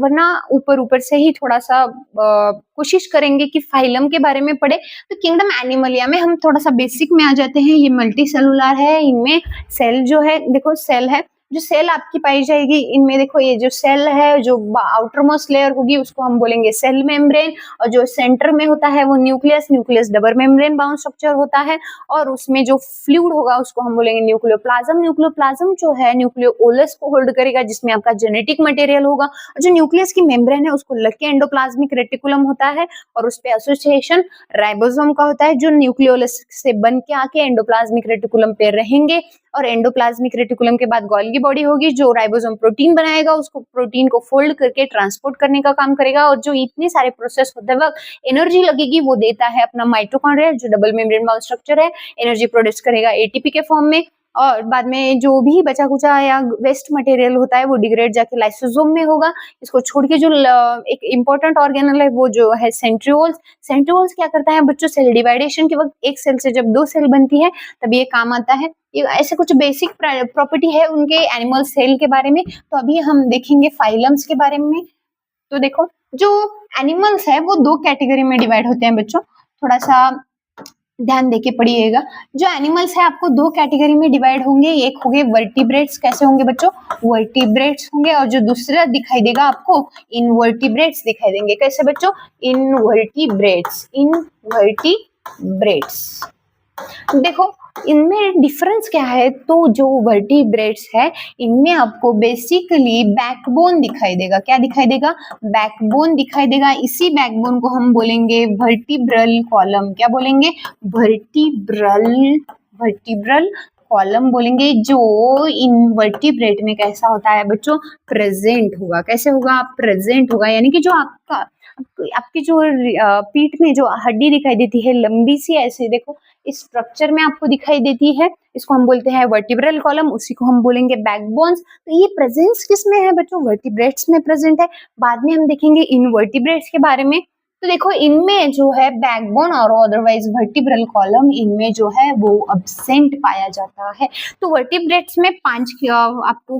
वरना ऊपर ऊपर से ही थोड़ा सा कोशिश करेंगे कि फाइलम के बारे में पढ़े। तो किंगडम एनिमलिया में हम थोड़ा सा बेसिक में आ जाते हैं। ये मल्टी सेलुलर है, इनमें सेल जो है, देखो सेल है, जो सेल आपकी पाई जाएगी इनमें, देखो ये जो सेल है, जो आउटर मोस्ट लेयर होगी उसको हम बोलेंगे सेल मेम्ब्रेन, और जो सेंटर में होता है वो nucleus. Nucleus double membrane bound structure होता है, और उसमें जो फ्लूइड होगा उसको हम बोलेंगे न्यूक्लियोप्लाज्म। न्यूक्लियोप्लाज्म जो है न्यूक्लियोलस को होल्ड करेगा, जिसमें आपका जेनेटिक मटेरियल होगा। और जो न्यूक्लियस की मेम्ब्रेन है उसको लग के एंडोप्लाज्मिक रेटिकुलम होता है, और उस पे एसोसिएशन राइबोसोम का होता है, जो न्यूक्लियोलस से बन के आके एंडोप्लाज्मिक रेटिकुलम पे रहेंगे। और एंडोप्लाज्मिक रेटिकुलम के बाद गोल्गी बॉडी होगी, जो राइबोसोम प्रोटीन बनाएगा, उसको प्रोटीन को फोल्ड करके ट्रांसपोर्ट करने का काम करेगा। और जो इतने सारे प्रोसेस होते वक्त एनर्जी लगेगी वो देता है अपना माइटोकॉन्ड्रिया, जो डबल मेम्ब्रेन बाउंड स्ट्रक्चर है। एनर्जी प्रोड्यूस करेगा एटीपी के फॉर्म में, और बाद में जो भी बचा कुचा या वेस्ट मटेरियल होता है वो डिग्रेड जाके लाइसोसोम में होगा। इसको छोड़ के जो एक इंपॉर्टेंट ऑर्गेनल है वो जो है सेंट्रियोल्स। सेंट्रियोल्स क्या करता है बच्चों, सेल डिवाइडेशन के वक्त एक सेल से जब 2 सेल बनती है तब ये काम आता है। ये ऐसे कुछ बेसिक प्रॉपर्टी है उनके एनिमल सेल के बारे में। तो अभी हम देखेंगे फाइलम्स के बारे में। तो देखो जो एनिमल्स है वो दो कैटेगरी में डिवाइड होते हैं बच्चों, थोड़ा सा ध्यान देके पढ़िएगा। जो एनिमल्स है आपको दो कैटेगरी में डिवाइड होंगे, एक होंगे वर्टिब्रेट्स, कैसे होंगे बच्चों, वर्टिब्रेट्स होंगे, और जो दूसरा दिखाई देगा आपको इनवर्टिब्रेट्स दिखाई देंगे, कैसे बच्चों, इनवर्टिब्रेट्स, इनवर्टिब्रेट्स। देखो इनमें डिफरेंस क्या है, तो जो वर्टिब्रेट्स है इनमें आपको बेसिकली बैकबोन दिखाई देगा, क्या दिखाई देगा, बैकबोन दिखाई देगा। इसी बैकबोन को हम बोलेंगे वर्टिब्रल कॉलम, क्या बोलेंगे, वर्टिब्रल कॉलम बोलेंगे, जो इनवर्टिब्रेट में कैसा होता है बच्चों, प्रेजेंट होगा, कैसे होगा, प्रेजेंट होगा, यानी कि जो आपकी जो पीठ में जो हड्डी दिखाई देती है लंबी सी, ऐसे देखो इस स्ट्रक्चर में आपको दिखाई देती है, इसको हम बोलते हैं वर्टिब्रल कॉलम, उसी को हम बोलेंगे बैकबोन्स। तो ये प्रेजेंस किस में है बच्चों, वर्टिब्रेट्स में प्रेजेंट है। बाद में हम देखेंगे इनवर्टिब्रेट्स के बारे में। तो देखो इनमें जो है बैकबोन और अदरवाइज वर्टिब्रल कॉलम इनमें जो है वो अब्सेंट पाया जाता है। तो वर्टिब्रेट्स में 5 आपको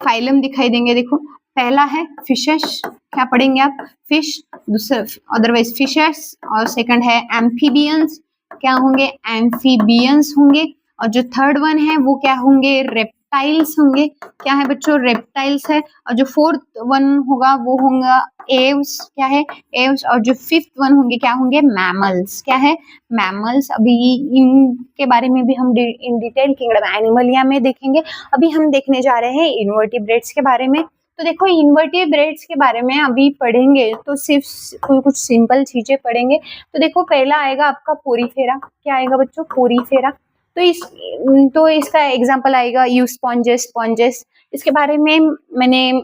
फाइलम दिखाई देंगे। देखो पहला है फिशेस, क्या पढ़ेंगे आप, फिश, दूसरा अदरवाइज फिशेस, और सेकंड है एम्फीबियंस, क्या होंगे, एम्फीबियंस होंगे, और जो थर्ड वन है वो क्या होंगे, रेप्टाइल्स होंगे, क्या है बच्चों, रेप्टाइल्स है, और जो फोर्थ वन होगा वो होगा एव्स, क्या है, एव्स, और जो फिफ्थ वन होंगे क्या होंगे, मैमल्स, क्या है, मैमल्स। अभी इनके बारे में भी हम इन डिटेल किंगडम एनिमलिया में देखेंगे। अभी हम देखने जा रहे हैं इनवर्टिब्रेट्स के बारे में। तो देखो इनवर्टिब्रेट्स के बारे में अभी पढ़ेंगे तो सिर्फ कुछ सिंपल चीजें पढ़ेंगे। तो देखो पहला आएगा आपका पोरीफेरा, क्या आएगा बच्चों, पोरीफेरा। तो इसका एग्जांपल आएगा यूस्पॉन्जेस, स्पॉन्जेस। इसके बारे में मैंने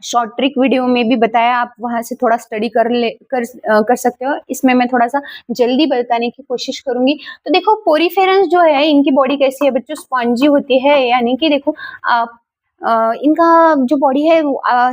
शॉर्ट ट्रिक वीडियो में भी बताया, आप वहां से थोड़ा स्टडी कर सकते हो। इसमें मैं थोड़ा सा जल्दी बताने की कोशिश करूंगी। तो देखो पोरीफेरंस जो है इनकी बॉडी कैसी है बच्चों, स्पॉन्जी होती है, यानी कि देखो इनका जो बॉडी है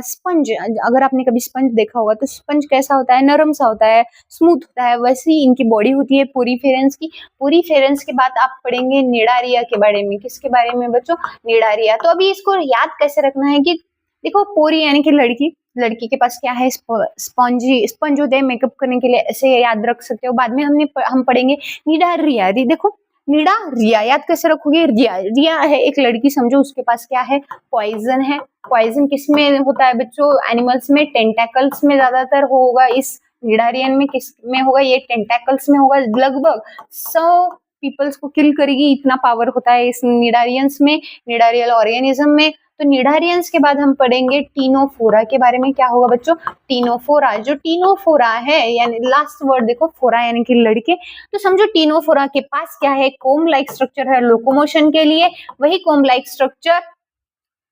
स्पंज, अगर आपने कभी स्पंज देखा होगा तो स्पंज कैसा होता है, नरम सा होता है, स्मूथ होता है, वैसी इनकी बॉडी होती है पोरीफेरेंस की। पोरीफेरेंस के बाद आप पढ़ेंगे निडारिया के बारे में, किसके बारे में बच्चों, निडारिया। तो अभी इसको याद कैसे रखना है कि देखो पोरी यानी कि लड़की के पास क्या है, स्पंज होते हैं मेकअप करने के लिए, ऐसे याद रख सकते हो। बाद में हम पढ़ेंगे निडारिया। देखो निडा रिया याद कैसे रखोगे, रिया है एक लड़की, समझो उसके पास क्या है, पॉइजन है। पॉइजन किस में होता है बच्चों, एनिमल्स में, टेंटाकल्स में ज्यादातर होगा। इस निडारियन में किस में होगा, ये टेंटाकल्स में होगा। लगभग 100 पीपल्स को किल करेगी, इतना पावर होता है इस निडारियंस में, निडारियल ऑर्गेनिज्म में। तो निडारियंस के बाद हम पढ़ेंगे टीनोफोरा के बारे में, क्या होगा बच्चों, टीनोफोरा। जो टीनोफोरा है यानी लास्ट वर्ड देखो फोरा यानी कि लड़के, तो समझो टीनोफोरा के पास क्या है, कोम लाइक स्ट्रक्चर है लोकोमोशन के लिए। वही कोम लाइक स्ट्रक्चर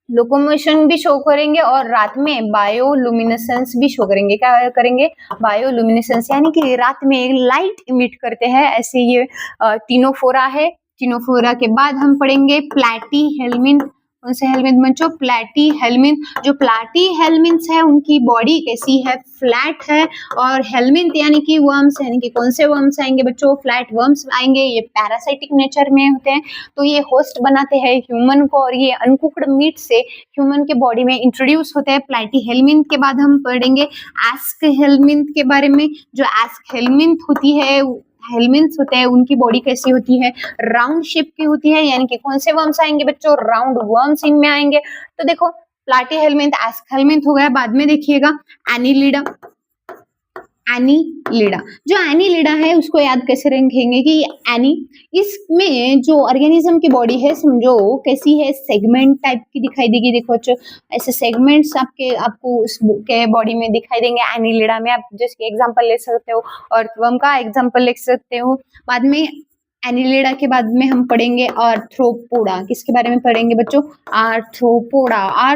लोकोमोशन भी शो करेंगे और रात में बायोलुमिनेसेंस भी शो करेंगे। क्या करेंगे, बायोलुमिनेसेंस, यानी कि रात में लाइट इमिट करते हैं, ऐसे ये टीनोफोरा है। टीनोफोरा के बाद हम पढ़ेंगे प्लैटी हेलमिन। कौन से हेलमिन बच्चों, प्लैटी हेलमिन। जो प्लैटी हेलमिन्स है उनकी बॉडी कैसी है, फ्लैट है। और हेलमिन यानी कि वर्म्स, यानी कि कौन से वर्म्स आएंगे बच्चों, फ्लैट वर्म्स आएंगे। ये पैरासाइटिक नेचर में होते हैं, तो ये होस्ट बनाते हैं ह्यूमन को, और ये अनकुक्ड मीट से ह्यूमन के बॉडी में इंट्रोड्यूस होते हैं। प्लैटी हेलमिन के बाद हम पढ़ेंगे एस्क हेलमिन के बारे में। जो एस्क हेलमिन होती है, हेलमिन्स होते हैं, उनकी बॉडी कैसी होती है, राउंड शेप की होती है, यानी कि कौन से वर्म्स आएंगे बच्चों, राउंड वर्म्स इनमें आएंगे। तो देखो प्लाटी हेलमिन्थ, एस्क हेलमिन्थ हो गया। बाद में देखिएगा एनीलिडा। एनीलिडा, जो एनीलिडा है उसको याद कैसे रखेंगे कि एनी, इसमें जो ऑर्गेनिज्म की बॉडी है समझो कैसी है, सेगमेंट टाइप की दिखाई देगी। देखो बच्चों ऐसे सेगमेंट्स आपको उसके बॉडी में दिखाई देंगे एनीलिडा में। आप जिसके एग्जांपल ले सकते हो, अर्थवर्म का एग्जांपल ले सकते हो। बाद में एनीलिडा के बाद में हम पढ़ेंगे आर्थ्रोपोडा। किसके बारे में पढ़ेंगे बच्चों, आर्थ्रोपोडा।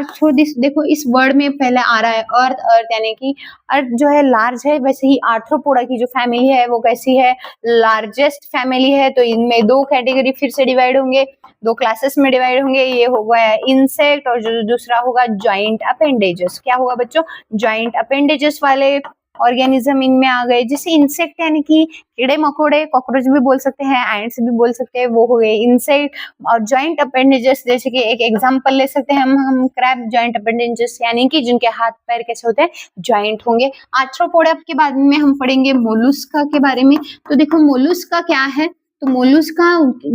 देखो इस वर्ड में पहले आ रहा है अर्थ, अर्थ यानी कि अर्थ जो है लार्ज है, वैसे ही आर्थ्रोपोडा की जो फैमिली है वो कैसी है, लार्जेस्ट फैमिली है। तो इनमें दो कैटेगरी फिर से डिवाइड होंगे, दो क्लासेस में डिवाइड होंगे। ये होगा इंसेक्ट और जो दूसरा होगा जॉइंट अपेंडेजेस। क्या होगा बच्चों, जॉइंट अपेंडेजेस वाले ऑर्गेनिज्म इनमें आ गए, जैसे इंसेक्ट यानी कि कीड़े मकोड़े, कॉकरोच भी बोल सकते हैं, एंड्स भी बोल सकते हैं, वो हो गए इंसेक्ट। और जॉइंट अपेंडेजेस, जैसे कि एक एग्जांपल ले सकते हैं हम क्रैब जॉइंट अपेंडेजेस, यानी कि जिनके हाथ पैर कैसे होते हैं, जॉइंट होंगे। आर्थ्रोपोडा के बाद में हम पढ़ेंगे मोलुस्का के बारे में। तो देखो मोलुस्का क्या है, तो मोलुस्का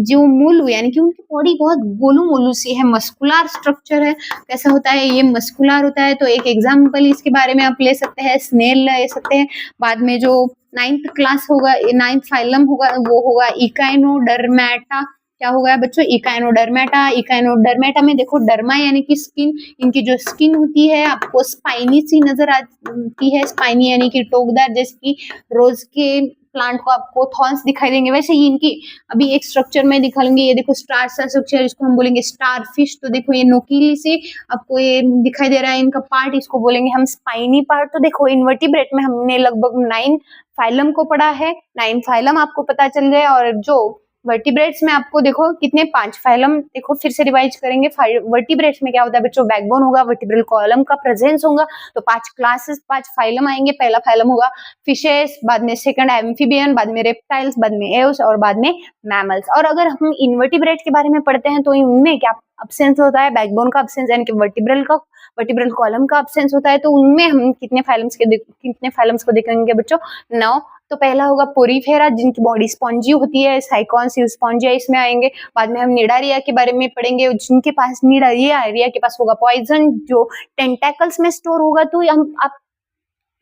जो मूल यानी कि उनकी बॉडी बहुत गोलू मोलू सी है, मस्कुलर स्ट्रक्चर है। कैसा होता है ये, मस्कुलर होता है। तो एक एग्जांपल इसके बारे में आप ले सकते हैं, स्नेल ले सकते हैं। बाद में जो 9th क्लास होगा, 9th फाइलम होगा, वो होगा इकाइनोडर्मेटा। क्या होगा बच्चों, इकाइनोडर्मेटा। इकाइनोडर्मेटा में देखो डर्मा यानी कि स्किन, इनकी जो स्किन होती है आपको स्पाइनी सी नजर आती है। स्पाइनी यानी कि टोकदार, जैसे कि रोज के प्लांट को आपको थॉर्न्स दिखाई देंगे, वैसे ही इनकी अभी एक स्ट्रक्चर में दिखाऊंगी। ये देखो स्टार सा स्ट्रक्चर, इसको हम बोलेंगे स्टार फिश। तो देखो ये नोकीली से आपको ये दिखाई दे रहा है इनका पार्ट, इसको बोलेंगे हम स्पाइनी पार्ट। तो देखो इन्वर्टिब्रेट में हमने लगभग 9 फाइलम को पढ़ा है, 9 फाइलम आपको पता चल गए। और जो वर्टिब्रेट्स में आपको देखो कितने, 5 फाइलम। देखो फिर से रिवाइज करेंगे, वर्टिब्रेट्स में क्या होता है बच्चों, बैकबोन होगा, वर्टिब्रल कॉलम का प्रेजेंस होगा, तो 5 क्लासेस, 5 फाइलम आएंगे। पहला फाइलम होगा फिशेस, बाद में सेकंड एम्फीबियन, बाद में रेप्टाइल्स, बाद में एव्स और बाद में मैमल्स। और अगर हम इन्वर्टिब्रेट के बारे में पढ़ते हैं तो इनमें क्या अब्सेंस होता है, बैकबोन का अब्सेंस यानी कि वर्टिब्रल कॉलम का अब्सेंस होता है। तो उनमें हम कितने फाइलम्स को देखेंगे बच्चों, 9। तो पहला होगा पोरीफेरा, जिनकी बॉडी स्पॉन्जी होती है, साइकॉन्स स्पॉन्जिया इसमें आएंगे। बाद में हम निडारिया के बारे में पढ़ेंगे, जिनके पास निडारिया के पास होगा पॉइजन, जो टेंटेकल्स में स्टोर होगा। तो हम आप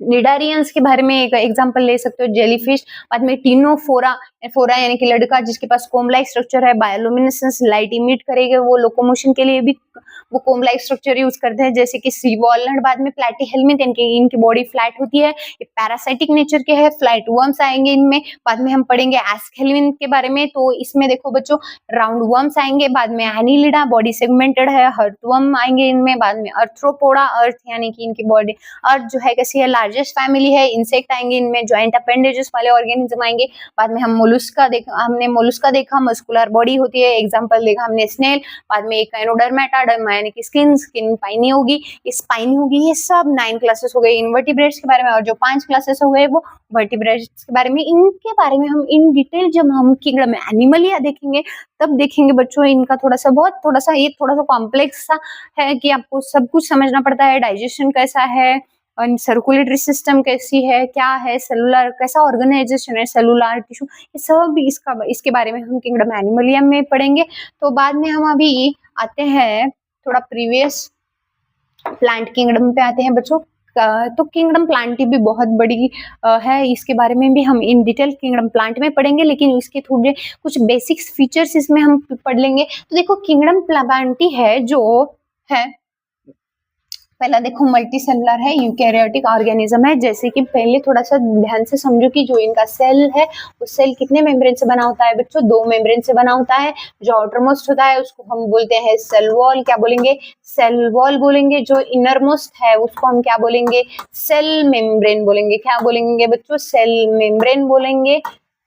निडारियंस के बारे में एक एग्जांपल ले सकते हो, जेलीफिश। बाद में टीनोफोरा, फोरा यानी कि लड़का, जिसके पास कोम लाइक स्ट्रक्चर है, बायोलुमिनेसेंस, लाइट इमिट करेगा, वो लोकोमोशन के लिए भी वो कोम लाइक स्ट्रक्चर यूज करते हैं, जैसे कि सी वॉलनट। बाद में प्लेटीहेल्मिंथ, इनकी बॉडी फ्लैट होती है, ये पैरासाइटिक नेचर के है, फ्लैट वर्म्स आएंगे इनमें। बाद में हम पढ़ेंगे एस्केल्विन के बारे में, तो इसमें देखो बच्चों राउंड वर्म्स आएंगे। बाद में एनिलिडा, बॉडी सेगमेंटेड है, हर्थवर्म आएंगे इनमें। बाद में अर्थ्रोपोडा, अर्थ यानी कि इनकी बॉडी अर्थ जो है कैसी है, लार्जेस्ट फैमिली है, इंसेक्ट आएंगे इनमें, ज्वाइंट अपेंडेजेस वाले ऑर्गेनिज्म आएंगे। बाद में हम हमने मोलुस्का देखा, मस्कुलर बॉडी होती है, एग्जांपल देखा हमने स्नेल। बाद में इकाइनोडर्मेटा, डर्मा यानी कि स्किन पाइनी होगी, स्पाइनी होगी। ये सब 9 क्लासेस हो गए इन्वर्टिब्रेट्स के बारे में, और जो 5 क्लासेस हो गए वो वर्टिब्रेट्स के बारे में। इनके बारे में हम इन डिटेल जब हम किंगडम एनिमलिया देखेंगे तब देखेंगे बच्चों। इनका थोड़ा सा कॉम्प्लेक्स सा है कि आपको सब कुछ समझना पड़ता है, डाइजेशन कैसा है, सर्कुलेटरी सिस्टम कैसी है, क्या है, सेलुलर कैसा ऑर्गेनाइजेशन है, सेलुलर टिश्यू, ये सब इसके बारे में हम किंगडम एनिमलियम में पढ़ेंगे। तो बाद में हम अभी आते हैं थोड़ा प्रीवियस प्लांट किंगडम पे आते हैं बच्चों। तो किंगडम प्लांट भी बहुत बड़ी है, इसके बारे में भी हम इन डिटेल किंगडम प्लांट में पढ़ेंगे, लेकिन इसके थोड़े कुछ बेसिक्स फीचर्स इसमें हम पढ़ लेंगे। तो देखो किंगडम प्लांटी है जो है, पहला देखो मल्टी सेलुलर है, यूकैरियोटिक ऑर्गेनिज्म है। जैसे कि पहले थोड़ा सा ध्यान से समझो कि जो इनका सेल है वो सेल कितने मेम्ब्रेन से बना होता है बच्चों, 2 मेम्ब्रेन से बना होता है। जो आउटरमोस्ट होता है उसको हम बोलते हैं सेल वॉल, क्या बोलेंगे, सेल वॉल बोलेंगे। जो इनरमोस्ट है उसको हम क्या बोलेंगे, सेल मेम्ब्रेन बोलेंगे। क्या बोलेंगे बच्चों, सेल मेम्ब्रेन बोलेंगे।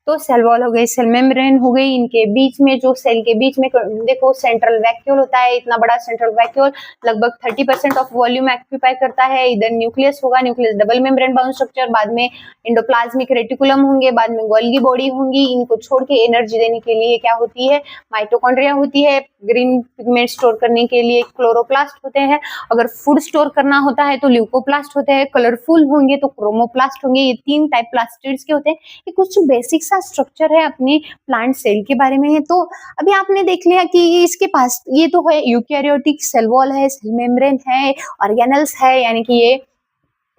तो सेल वॉल हो गई, सेल मेम्ब्रेन हो गई। इनके बीच में जो सेल के बीच में देखो सेंट्रल वैक्यूल होता है, इतना बड़ा सेंट्रल वैक्यूल लगभग 30% ऑफ वॉल्यूम ऑक्यूपाई करता है। इधर न्यूक्लियस होगा, nucleus double membrane bound structure, बाद में एंडोप्लाज्मिक रेटिकुलम होंगे, बाद में गोल्गी बॉडी होंगी। इनको छोड़ के एनर्जी देने के लिए क्या होती है, माइटोकॉन्ड्रिया होती है। ग्रीन पिगमेंट स्टोर करने के लिए क्लोरोप्लास्ट होते हैं। अगर फूड स्टोर करना होता है तो ल्यूकोप्लास्ट होते हैं। कलरफुल होंगे तो क्रोमोप्लास्ट होंगे। ये 3 टाइप प्लास्टिड्स के होते हैं। ये कुछ बेसिक सा स्ट्रक्चर है अपने प्लांट सेल के बारे में है। तो अभी आपने देख लिया कि इसके पास ये तो है यूकैरियोटिक, सेल वॉल है, सेल मेम्ब्रेन है, ऑर्गेनल्स है, यानी कि ये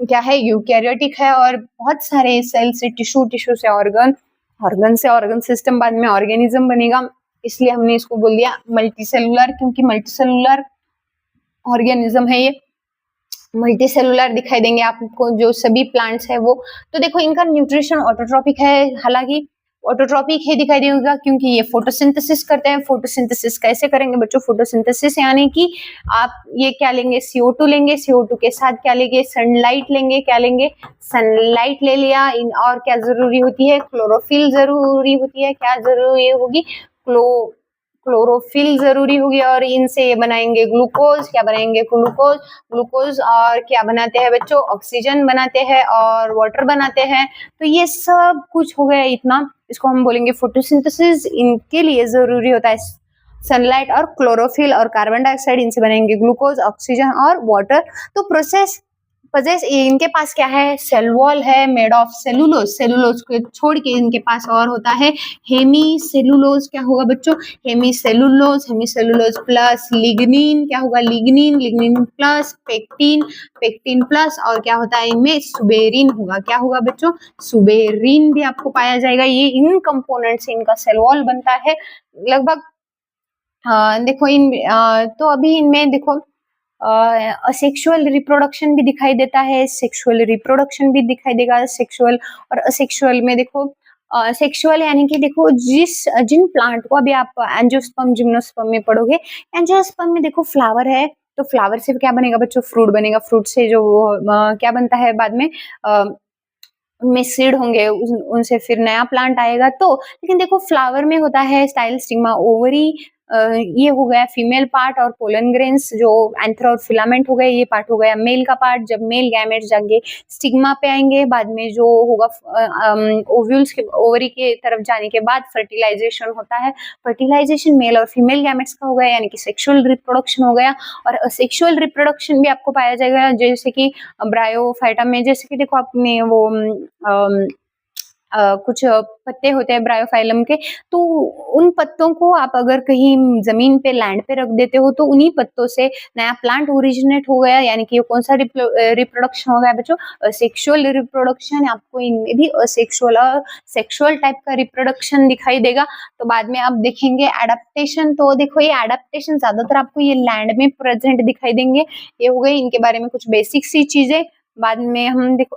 क्या है, यूकैरियोटिक है। और बहुत सारे सेल से टिश्यू, टिश्यू से ऑर्गन, ऑर्गन से ऑर्गन सिस्टम, बाद में ऑर्गेनिज्म बनेगा। इसलिए हमने इसको बोल दिया मल्टी सेलुलर, क्योंकि मल्टी सेलुलर ऑर्गेनिज्म है ये। मल्टी सेलुलर दिखाई देंगे आपको जो सभी प्लांट्स है वो। तो देखो इनका न्यूट्रिशन ऑटोट्रॉपिक है, हालांकि ऑटोट्रॉपिक ही दिखाई देगा क्योंकि ये फोटोसिंथेसिस करते हैं। फोटोसिंथेसिस कैसे करेंगे बच्चों, फोटोसिंथेसिस यानी कि आप ये क्या लेंगे, CO2 लेंगे, CO2 के साथ क्या लेंगे, सनलाइट लेंगे। क्या लेंगे, सनलाइट ले लिया। और क्या जरूरी होती है, क्लोरोफिल जरूरी होती है। क्या जरूरी होगी, क्लोरोफिल जरूरी होगी और इनसे ये बनाएंगे ग्लूकोज। क्या बनाएंगे? ग्लूकोज। ग्लूकोज और क्या बनाते हैं बच्चों? ऑक्सीजन बनाते हैं और वाटर बनाते हैं। तो ये सब कुछ हो गया इतना, इसको हम बोलेंगे फोटोसिंथेसिस। इनके लिए जरूरी होता है सनलाइट और क्लोरोफिल और कार्बन डाइऑक्साइड, इनसे बनेंगे ग्लूकोज, ऑक्सीजन और वाटर। तो प्रोसेस पजेस इनके पास क्या है? सेल वॉल है मेड ऑफ सेलुलोज। सेलुलोज को छोड़ के इनके पास और होता है हेमी सेलुलोज। क्या होगा बच्चों? Hemicellulose. Hemicellulose plus lignin. क्या होगा? Lignin. Lignin plus pectin. Pectin plus और क्या होता है इनमें? सुबेरिन होगा। क्या होगा बच्चों? सुबेरिन भी आपको पाया जाएगा। ये इन कंपोनेंट से इनका सेल वॉल बनता है लगभग। देखो तो अभी इनमें देखो असेक्सुअल रिप्रोडक्शन भी दिखाई देता है, सेक्सुअल रिप्रोडक्शन भी दिखाई देगा। सेक्सुअल और असेक्सुअल में देखो सेक्सुअल यानी कि देखो जिन प्लांट को अभी आप एंजियोस्पर्म जिम्नोस्पर्म में पढ़ोगे, एंजियोस्पर्म में देखो फ्लावर है, तो फ्लावर से क्या बनेगा बच्चों? फ्रूट बनेगा। फ्रूट से जो क्या बनता है बाद में उनमें सीड होंगे, उनसे फिर नया प्लांट आएगा। तो लेकिन देखो फ्लावर में होता है स्टाइल स्टिग्मा ओवरी, ये हो गया फीमेल पार्ट, और पोलन ग्रेन्स जो एंथर और फिलामेंट हो गए, ये पार्ट हो गया मेल का पार्ट। जब मेल गैमेट्स जाएंगे स्टिग्मा पे आएंगे, बाद में जो होगा ओव्यूल्स के ओवरी के तरफ जाने के बाद फर्टिलाइजेशन होता है। फर्टिलाइजेशन मेल और फीमेल गैमेट्स का हो गया, यानी कि सेक्सुअल रिप्रोडक्शन हो गया। और असेक्सुअल रिप्रोडक्शन भी आपको पाया जाएगा, जैसे कि ब्रायोफाइटा में, जैसे कि देखो आपने वो कुछ पत्ते होते हैं ब्रायोफाइलम के, तो उन पत्तों को आप अगर कहीं जमीन पे लैंड पे रख देते हो तो उन्हीं पत्तों से नया प्लांट ओरिजिनेट हो गया, यानी कि ये कौन सा रिप्रोडक्शन हो गया बच्चों? Sexual reproduction. आपको इनमें भी असेक्सुअल और सेक्सुअल टाइप का रिप्रोडक्शन दिखाई देगा। तो बाद में आप देखेंगे एडेप्टेशन। तो देखो ये एडेप्टेशन ज्यादातर आपको ये लैंड में प्रेजेंट दिखाई देंगे। ये हो गई इनके बारे में कुछ बेसिक सी चीजें। बाद में हम देखो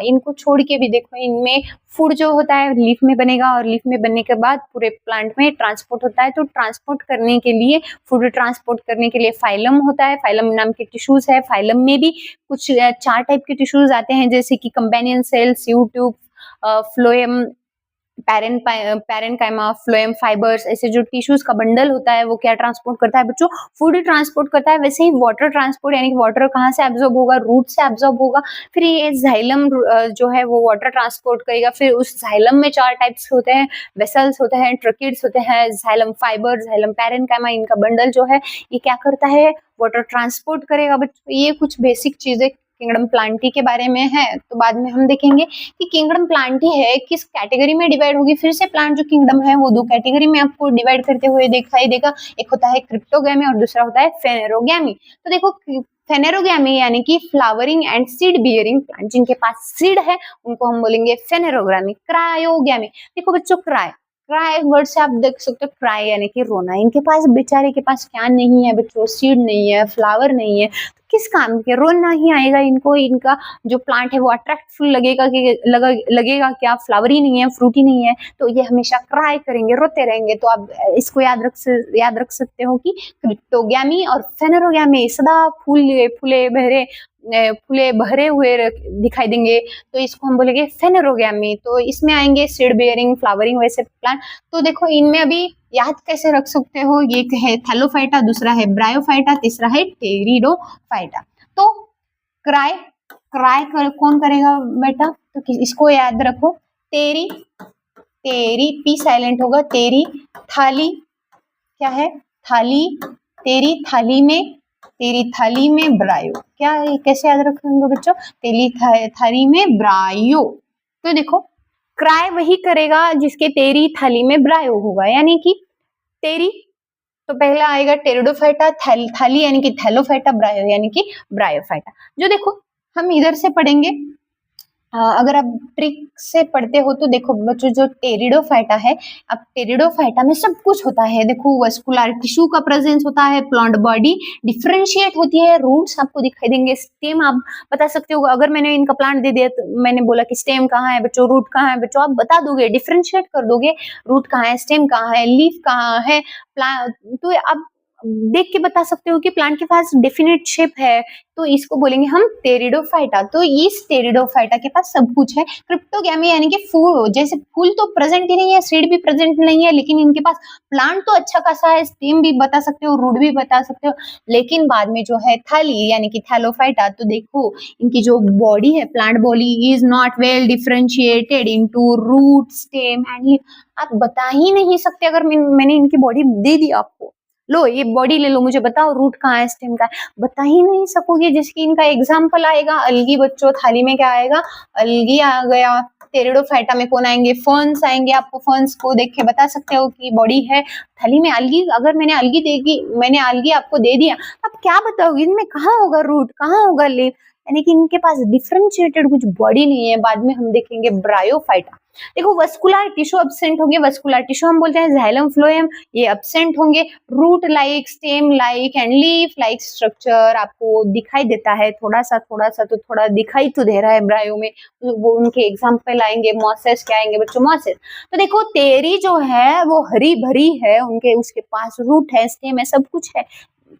इनको छोड़ के भी देखो इनमें फूड जो होता है लीफ में बनेगा, और लीफ में बनने के बाद पूरे प्लांट में ट्रांसपोर्ट होता है। तो ट्रांसपोर्ट करने के लिए, फूड ट्रांसपोर्ट करने के लिए फाइलम होता है। फाइलम नाम के टिश्यूज है। फाइलम में भी कुछ 4 टाइप के टिश्यूज आते हैं, जैसे कि companion cell, sieve tube, phloem, parenchyma, phloem fibres. ऐसे जो टिश्यूज का बंडल होता है वो क्या ट्रांसपोर्ट करता है बच्चों? फूड ट्रांसपोर्ट करता है। वैसे ही वाटर ट्रांसपोर्ट, यानी कि वाटर कहाँ से एब्जॉर्ब होगा? रूट से एब्जॉर्ब होगा। फिर ये जाइलम जो है वो वाटर ट्रांसपोर्ट करेगा। फिर उस जाइलम में 4 टाइप्स होते हैं, वेसल्स होते हैं, ट्रकिड्स होते हैं, जाइलम फाइबर, जाइलम पैरेनकाइमा। इनका बंडल जो है ये क्या करता है? वाटर ट्रांसपोर्ट करेगा बच्चों। ये कुछ बेसिक चीजें किंगडम प्लांटी के बारे में है। तो बाद में हम देखेंगे कि किंगडम प्लांटी है किस कैटेगरी में डिवाइड होगी। फिर से प्लांट जो किंगडम है वो 2 कैटेगरी में आपको डिवाइड करते हुए दिखाई देगा। एक होता है क्रिप्टोगैमी और दूसरा होता है फेनेरोगैमी। तो देखो फेनेरोगैमी यानी कि flowering and seed bearing plant, जिनके पास सीड है उनको हम बोलेंगे फेनेरोगैमी। क्रायोगैमी, देखो बच्चों क्राई वर्ड से आप देख सकते हो, क्राई यानी कि रोना। इनके पास बेचारे के पास क्या नहीं है बच्चों? सीड नहीं है, फ्लावर नहीं है, तो किस काम के? रोना ही आएगा इनको। इनका जो प्लांट है वो अट्रैक्टिव लगेगा कि लगेगा क्या? फ्लावर ही नहीं है, फ्रूट ही नहीं है, तो ये हमेशा क्राई करेंगे, रोते रहेंगे। तो आप इसको याद रख सकते हो कि क्रिप्टोगैमी और फेनेरोगैमी सदा फूले भरे हुए दिखाई देंगे, तो इसको हम बोलेंगे फेनेरोगैमी। तो इसमें आएंगे सीड बेयरिंग, फ्लावरिंग वैसे प्लांट। तो देखो इनमें अभी याद कैसे रख सकते हो? ये है थैलोफाइटा, दूसरा है ब्रायोफाइटा, तीसरा है टेरिडोफाइटा। तो क्राई कौन करेगा बेटा? तो इसको याद रखो, तेरी पी साइलेंट होगा, तेरी थाली क्या है? थाली, तेरी थाली में ब्रायो। क्या कैसे याद रखेंगे बच्चों? तेरी थाली में ब्रायो। तो देखो क्राई वही करेगा जिसके तेरी थाली में ब्रायो होगा, यानी कि तेरी तो पहला आएगा टेरिडोफाइटा, थाली यानी कि थैलोफाइटा, ब्रायो यानी कि ब्रायोफाइटा। जो देखो हम इधर से पढ़ेंगे, अगर आप ट्रिक से पढ़ते हो तो देखो बच्चों जो टेरिडोफाइटा है, अब टेरिडोफाइटा में सब कुछ होता है। देखो वस्कुलर टिश्यू का प्रेजेंस होता है, प्लांट बॉडी डिफरेंशिएट होती है, रूट्स आपको दिखाई देंगे, स्टेम आप बता सकते हो। अगर मैंने इनका प्लांट दे दिया तो मैंने बोला कि स्टेम कहाँ है बच्चों, रूट कहाँ है बच्चों, आप बता दोगे, डिफरेंशिएट कर दोगे, रूट कहाँ है, स्टेम कहाँ है, लीफ कहाँ है, प्लांट। तो अब देख के बता सकते हो कि प्लांट के पास डेफिनेट शेप है, तो इसको बोलेंगे हम टेरिडोफाइटा। तो इस टेरिडोफाइटा के पास सब कुछ है। क्रिप्टोगैमी यानी कि फूल, जैसे फूल तो प्रेजेंट ही नहीं है, सीड भी प्रेजेंट नहीं है, लेकिन इनके पास प्लांट तो अच्छा खासा है, स्टेम भी बता सकते हो, रूट भी बता सकते हो। लेकिन बाद में जो है थैली यानी कि थैलोफाइटा, तो देखो इनकी जो बॉडी है, plant body is not well differentiated into root, stem and leaf. आप बता ही नहीं सकते, अगर मैंने इनकी बॉडी दे दी आपको, लो ये बॉडी ले लो, मुझे बताओ रूट कहाँ है, स्टेम कहाँ है, बता ही नहीं सकोगे। जिसकी इनका एग्जाम्पल आएगा अलगी, बच्चों थाली में क्या आएगा, अलगी आ गया। टेरिडोफाइटा में कौन आएंगे, फर्न्स आएंगे। आपको फर्न्स को देख के बता सकते हो कि बॉडी है थाली में। अलगी, अगर मैंने अलगी आपको दे दिया, आप क्या बताओगे इनमें कहाँ होगा रूट, कहाँ होगा लीफ, यानी कि इनके पास डिफरेंशिएटेड कुछ बॉडी नहीं है। बाद में हम देखेंगे ब्रायोफाइटा। देखो वस्कुलर टिश्यू एब्सेंट होंगे, वस्कुलर टिश्यू हम बोलते हैं जाइलम फ्लोएम, ये एब्सेंट होंगे। Root like, stem like and leaf like structure आपको दिखाई देता है, थोड़ा सा तो थोड़ा दिखाई तो दे रहा है ब्रायो में। वो उनके एग्जाम्पल आएंगे, मॉसेस क्या आएंगे बच्चों, मॉसेस। तो देखो तेरी जो है वो हरी भरी है, उनके उसके पास रूट है, स्टेम है, सब कुछ है।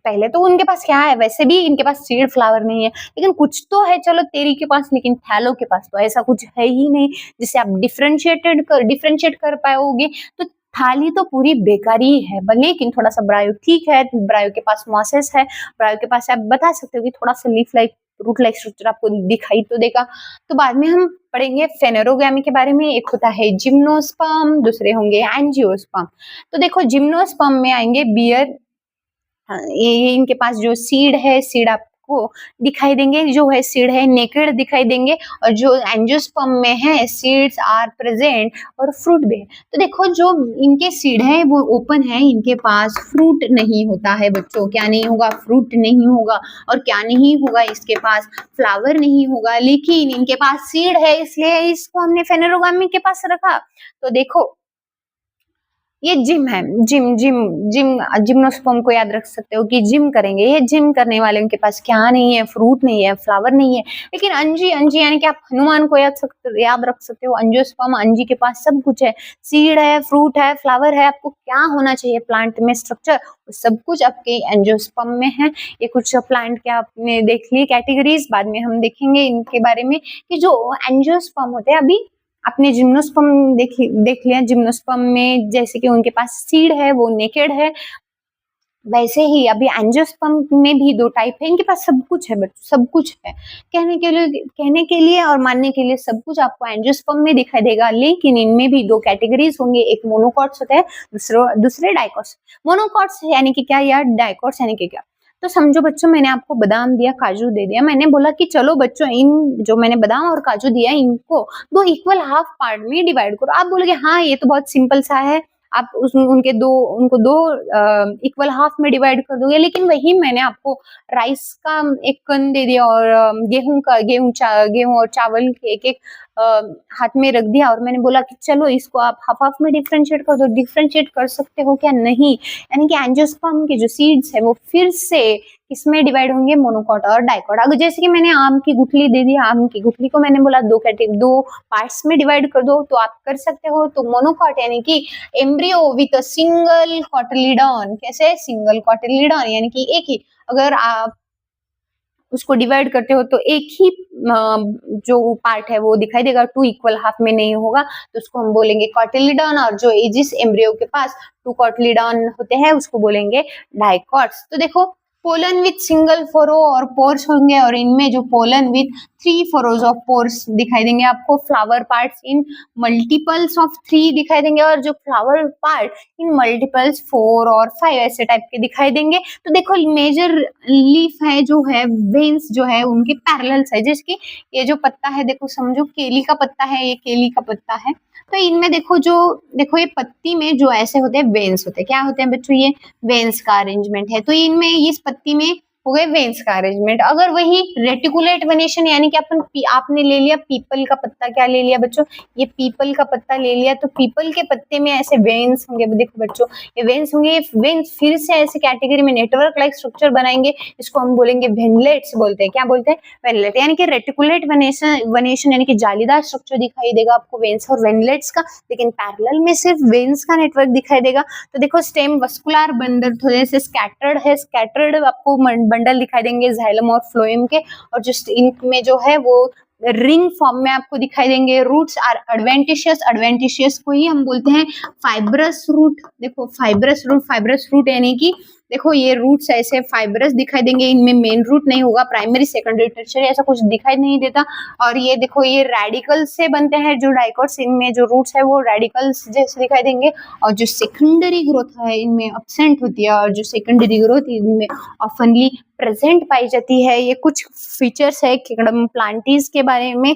पहले तो उनके पास क्या है, वैसे भी इनके पास सीड फ्लावर नहीं है, लेकिन कुछ तो है चलो तेरी के पास, लेकिन थैलो के पास तो ऐसा कुछ है ही नहीं जिससे आप डिफरेंशिएट कर पाओगे। तो थाली तो पूरी बेकारी है, लेकिन थोड़ा सा ब्रायो ठीक है, ब्रायो के पास मॉसेस है, ब्रायो के पास आप बता सकते हो कि थोड़ा सा leaf like, root like structure आपको दिखाई तो देगा। तो बाद में हम पढ़ेंगे फेनेरोगैमी के बारे में। एक होता है जिम्नोस्पर्म, दूसरे होंगे एंजियोस्पर्म। तो देखो जिम्नोस्पर्म में आएंगे बियर, हाँ, ये इनके पास जो सीड है, सीड आपको दिखाई देंगे, जो है सीड है नेकेड दिखाई देंगे, और जो एंजियोस्पर्म में है सीड्स आर प्रेजेंट और फ्रूट भी है। तो देखो जो इनके सीड है वो ओपन है, इनके पास फ्रूट नहीं होता है बच्चों। क्या नहीं होगा, फ्रूट नहीं होगा। और क्या नहीं होगा, इसके पास फ्लावर नहीं होगा, लेकिन इनके पास सीड है, इसलिए इसको हमने फेनेरोगामी के पास रखा। तो देखो ये जिम है, जिम्नोस्पर्म को याद रख सकते हो कि जिम करेंगे, ये जिम करने वाले उनके पास क्या नहीं है, फ्रूट नहीं है, फ्लावर नहीं है। लेकिन अंजी यानी कि आप हनुमान को याद रख सकते हो। अंजियोस्पर्म, अंजी के पास सब कुछ है, सीड है, फ्रूट है, फ्लावर है। आपको क्या होना चाहिए प्लांट में, स्ट्रक्चर, सब कुछ आपके एंजियोस्पर्म में है। ये कुछ प्लांट के आपने देख ली कैटेगरीज, बाद में हम देखेंगे इनके बारे में कि जो एंजियोस्पर्म होते हैं। अभी आपने जिम्नोस्पर्म देख लिया, जिम्नोस्पर्म में जैसे कि उनके पास सीड है, वो नेकेड है, वैसे ही अभी एंजियोस्पर्म में भी दो टाइप है, इनके पास सब कुछ है, बट सब कुछ है। कहने के लिए और मानने के लिए सब कुछ आपको एंजियोस्पर्म में दिखाई देगा, लेकिन इनमें भी दो कैटेगरीज होंगे, एक मोनोकॉट्स होते हैं, दूसरे डाइकॉट्स। मोनोकॉट्स यानी कि क्या यार, डाइकॉट्स यानी कि क्या। तो समझो बच्चों, मैंने आपको बादाम दिया, काजू दे दिया, मैंने बोला कि चलो बच्चों इन जो मैंने बादाम और काजू दिया, इनको दो इक्वल हाफ पार्ट में डिवाइड करो। आप बोलोगे हाँ ये तो बहुत सिंपल सा है, आप उनको दो इक्वल हाफ में डिवाइड कर दोगे। लेकिन वही मैंने आपको राइस का एक कन दे दिया और गेहूं और चावल के एक हाथ में रख दिया, और मैंने बोला कि चलो इसको आप हाफ हाफ में डिफरेंशिएट कर दो। डिफरेंशिएट कर सकते हो क्या, नहीं। यानी कि एंजियोस्पर्म के जो सीड्स है वो फिर से किसमें डिवाइड होंगे, मोनोकॉट और डाइकॉट। अगर जैसे कि मैंने आम की गुठली दे दी, आम की गुठली को मैंने बोला दो पार्ट्स में डिवाइड कर दो, तो आप कर सकते हो। तो मोनोकॉट यानी कि embryo with a single cotyledon. कैसे, सिंगल कॉटिलीडॉन यानी कि एक ही, अगर आप उसको डिवाइड करते हो तो एक ही जो पार्ट है वो दिखाई देगा, टू इक्वल हाफ में नहीं होगा, तो उसको हम बोलेंगे कॉटिलीडॉन। और जो जिस एम्ब्रियो के पास टू कॉटिलीडॉन होते हैं उसको बोलेंगे डाइकॉट्स। तो देखो पोलन विथ सिंगल फोरो और पोर्स होंगे, और इनमें जो pollen with 3 furrows of pores दिखाई देंगे आपको। Flower parts in multiples of 3 दिखाई देंगे, और जो फ्लावर पार्ट इन मल्टीपल्स 4 और 5 ऐसे टाइप के दिखाई देंगे। तो देखो मेजर लीफ है जो है, वेन्स जो है उनके पैरेलल्स है, जिसकी ये जो पत्ता है, देखो समझो केली का पत्ता है, ये केली का पत्ता है। तो इनमें देखो ये पत्ती में जो ऐसे होते हैं वेन्स होते हैं, क्या होते हैं बच्चों, ये वेन्स का अरेंजमेंट है। तो इनमें इस पत्ती में हो गए वेन्स का अरेंजमेंट। अगर वही रेटिकुलेट वेनेशन यानी कि आपने ले लिया पीपल का पत्ता, क्या ले लिया बच्चों, ये पीपल का पत्ता ले लिया, तो पीपल के पत्ते में ऐसे वेन्स होंगे। देखो बच्चों, ये वेन्स होंगे, ये वेन्स फिर से ऐसे कैटेगरी में नेटवर्क लाइक स्ट्रक्चर बनाएंगे, इसको हम बोलेंगे वेनलेट्स बोलते हैं। क्या बोलते हैं? वेनलेट। यानी कि रेटिकुलेट वेनेशन यानी कि जालीदार स्ट्रक्चर दिखाई देगा आपको वेन्स और वेनलेट्स का, लेकिन पैरेलल में सिर्फ वेन्स का नेटवर्क दिखाई देगा। तो देखो स्टेम वस्कुलर बंडल थोड़े से स्कैटर्ड आपको बंडल दिखाई देंगे जाइलम और फ्लोएम के, और जो इनमें जो है वो रिंग फॉर्म में आपको दिखाई देंगे। रूट्स आर एडवेंटिशियस को ही हम बोलते हैं फाइब्रस रूट। देखो फाइब्रस रूट यानी कि देखो ये रूट्स ऐसे फाइब्रस दिखाई देंगे, इनमें मेन रूट नहीं होगा, प्राइमरी सेकेंडरी टर्शियरी ऐसा कुछ दिखाई नहीं देता। और ये देखो ये रेडिकल से बनते हैं जो डाइकोट्स, इनमें जो रूट्स है वो रेडिकल्स जैसे दिखाई देंगे, और जो सेकेंडरी ग्रोथ है इनमें अब्सेंट होती है, और जो सेकेंडरी ग्रोथ इनमें ऑफनली प्रेजेंट पाई जाती है। ये कुछ फीचर्स है किंगडम प्लांटीज के बारे में।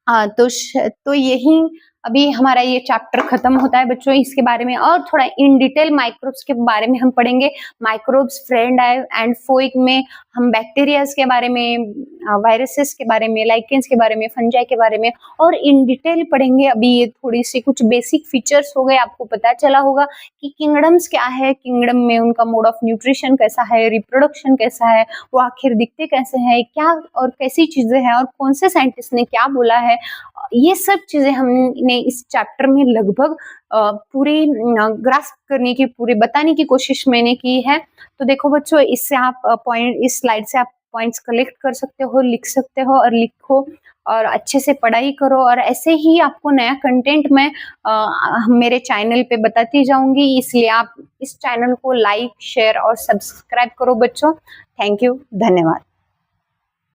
तो यही अभी हमारा ये चैप्टर खत्म होता है बच्चों। इसके बारे में और थोड़ा इन डिटेल माइक्रोब्स के बारे में हम पढ़ेंगे। माइक्रोब्स फ्रेंड एंड फोइक में हम बैक्टीरियाज के बारे में, वायरसेस के बारे में, लाइकेंस के बारे में, फंजाई के बारे में और इन डिटेल पढ़ेंगे। अभी ये थोड़ी सी कुछ बेसिक फीचर्स हो गए, आपको पता चला होगा कि किंगडम्स क्या है, किंगडम में उनका मोड ऑफ न्यूट्रिशन कैसा है, रिप्रोडक्शन कैसा है, वो आखिर दिखते कैसे हैं, क्या और कैसी चीजें हैं, और कौन से साइंटिस्ट ने क्या बोला है। ये सब चीजें हमने इस चैप्टर में लगभग पूरी ग्रास्प करने की, पूरी बताने की कोशिश मैंने की है। तो देखो बच्चों, इससे आप इस स्लाइड से आप पॉइंट्स कलेक्ट कर सकते हो, लिख सकते हो, और लिखो और अच्छे से पढ़ाई करो। और ऐसे ही आपको नया कंटेंट मैं मेरे चैनल पे बताती जाऊंगी, इसलिए आप इस चैनल को लाइक, शेयर और सब्सक्राइब करो बच्चों। थैंक यू, धन्यवाद।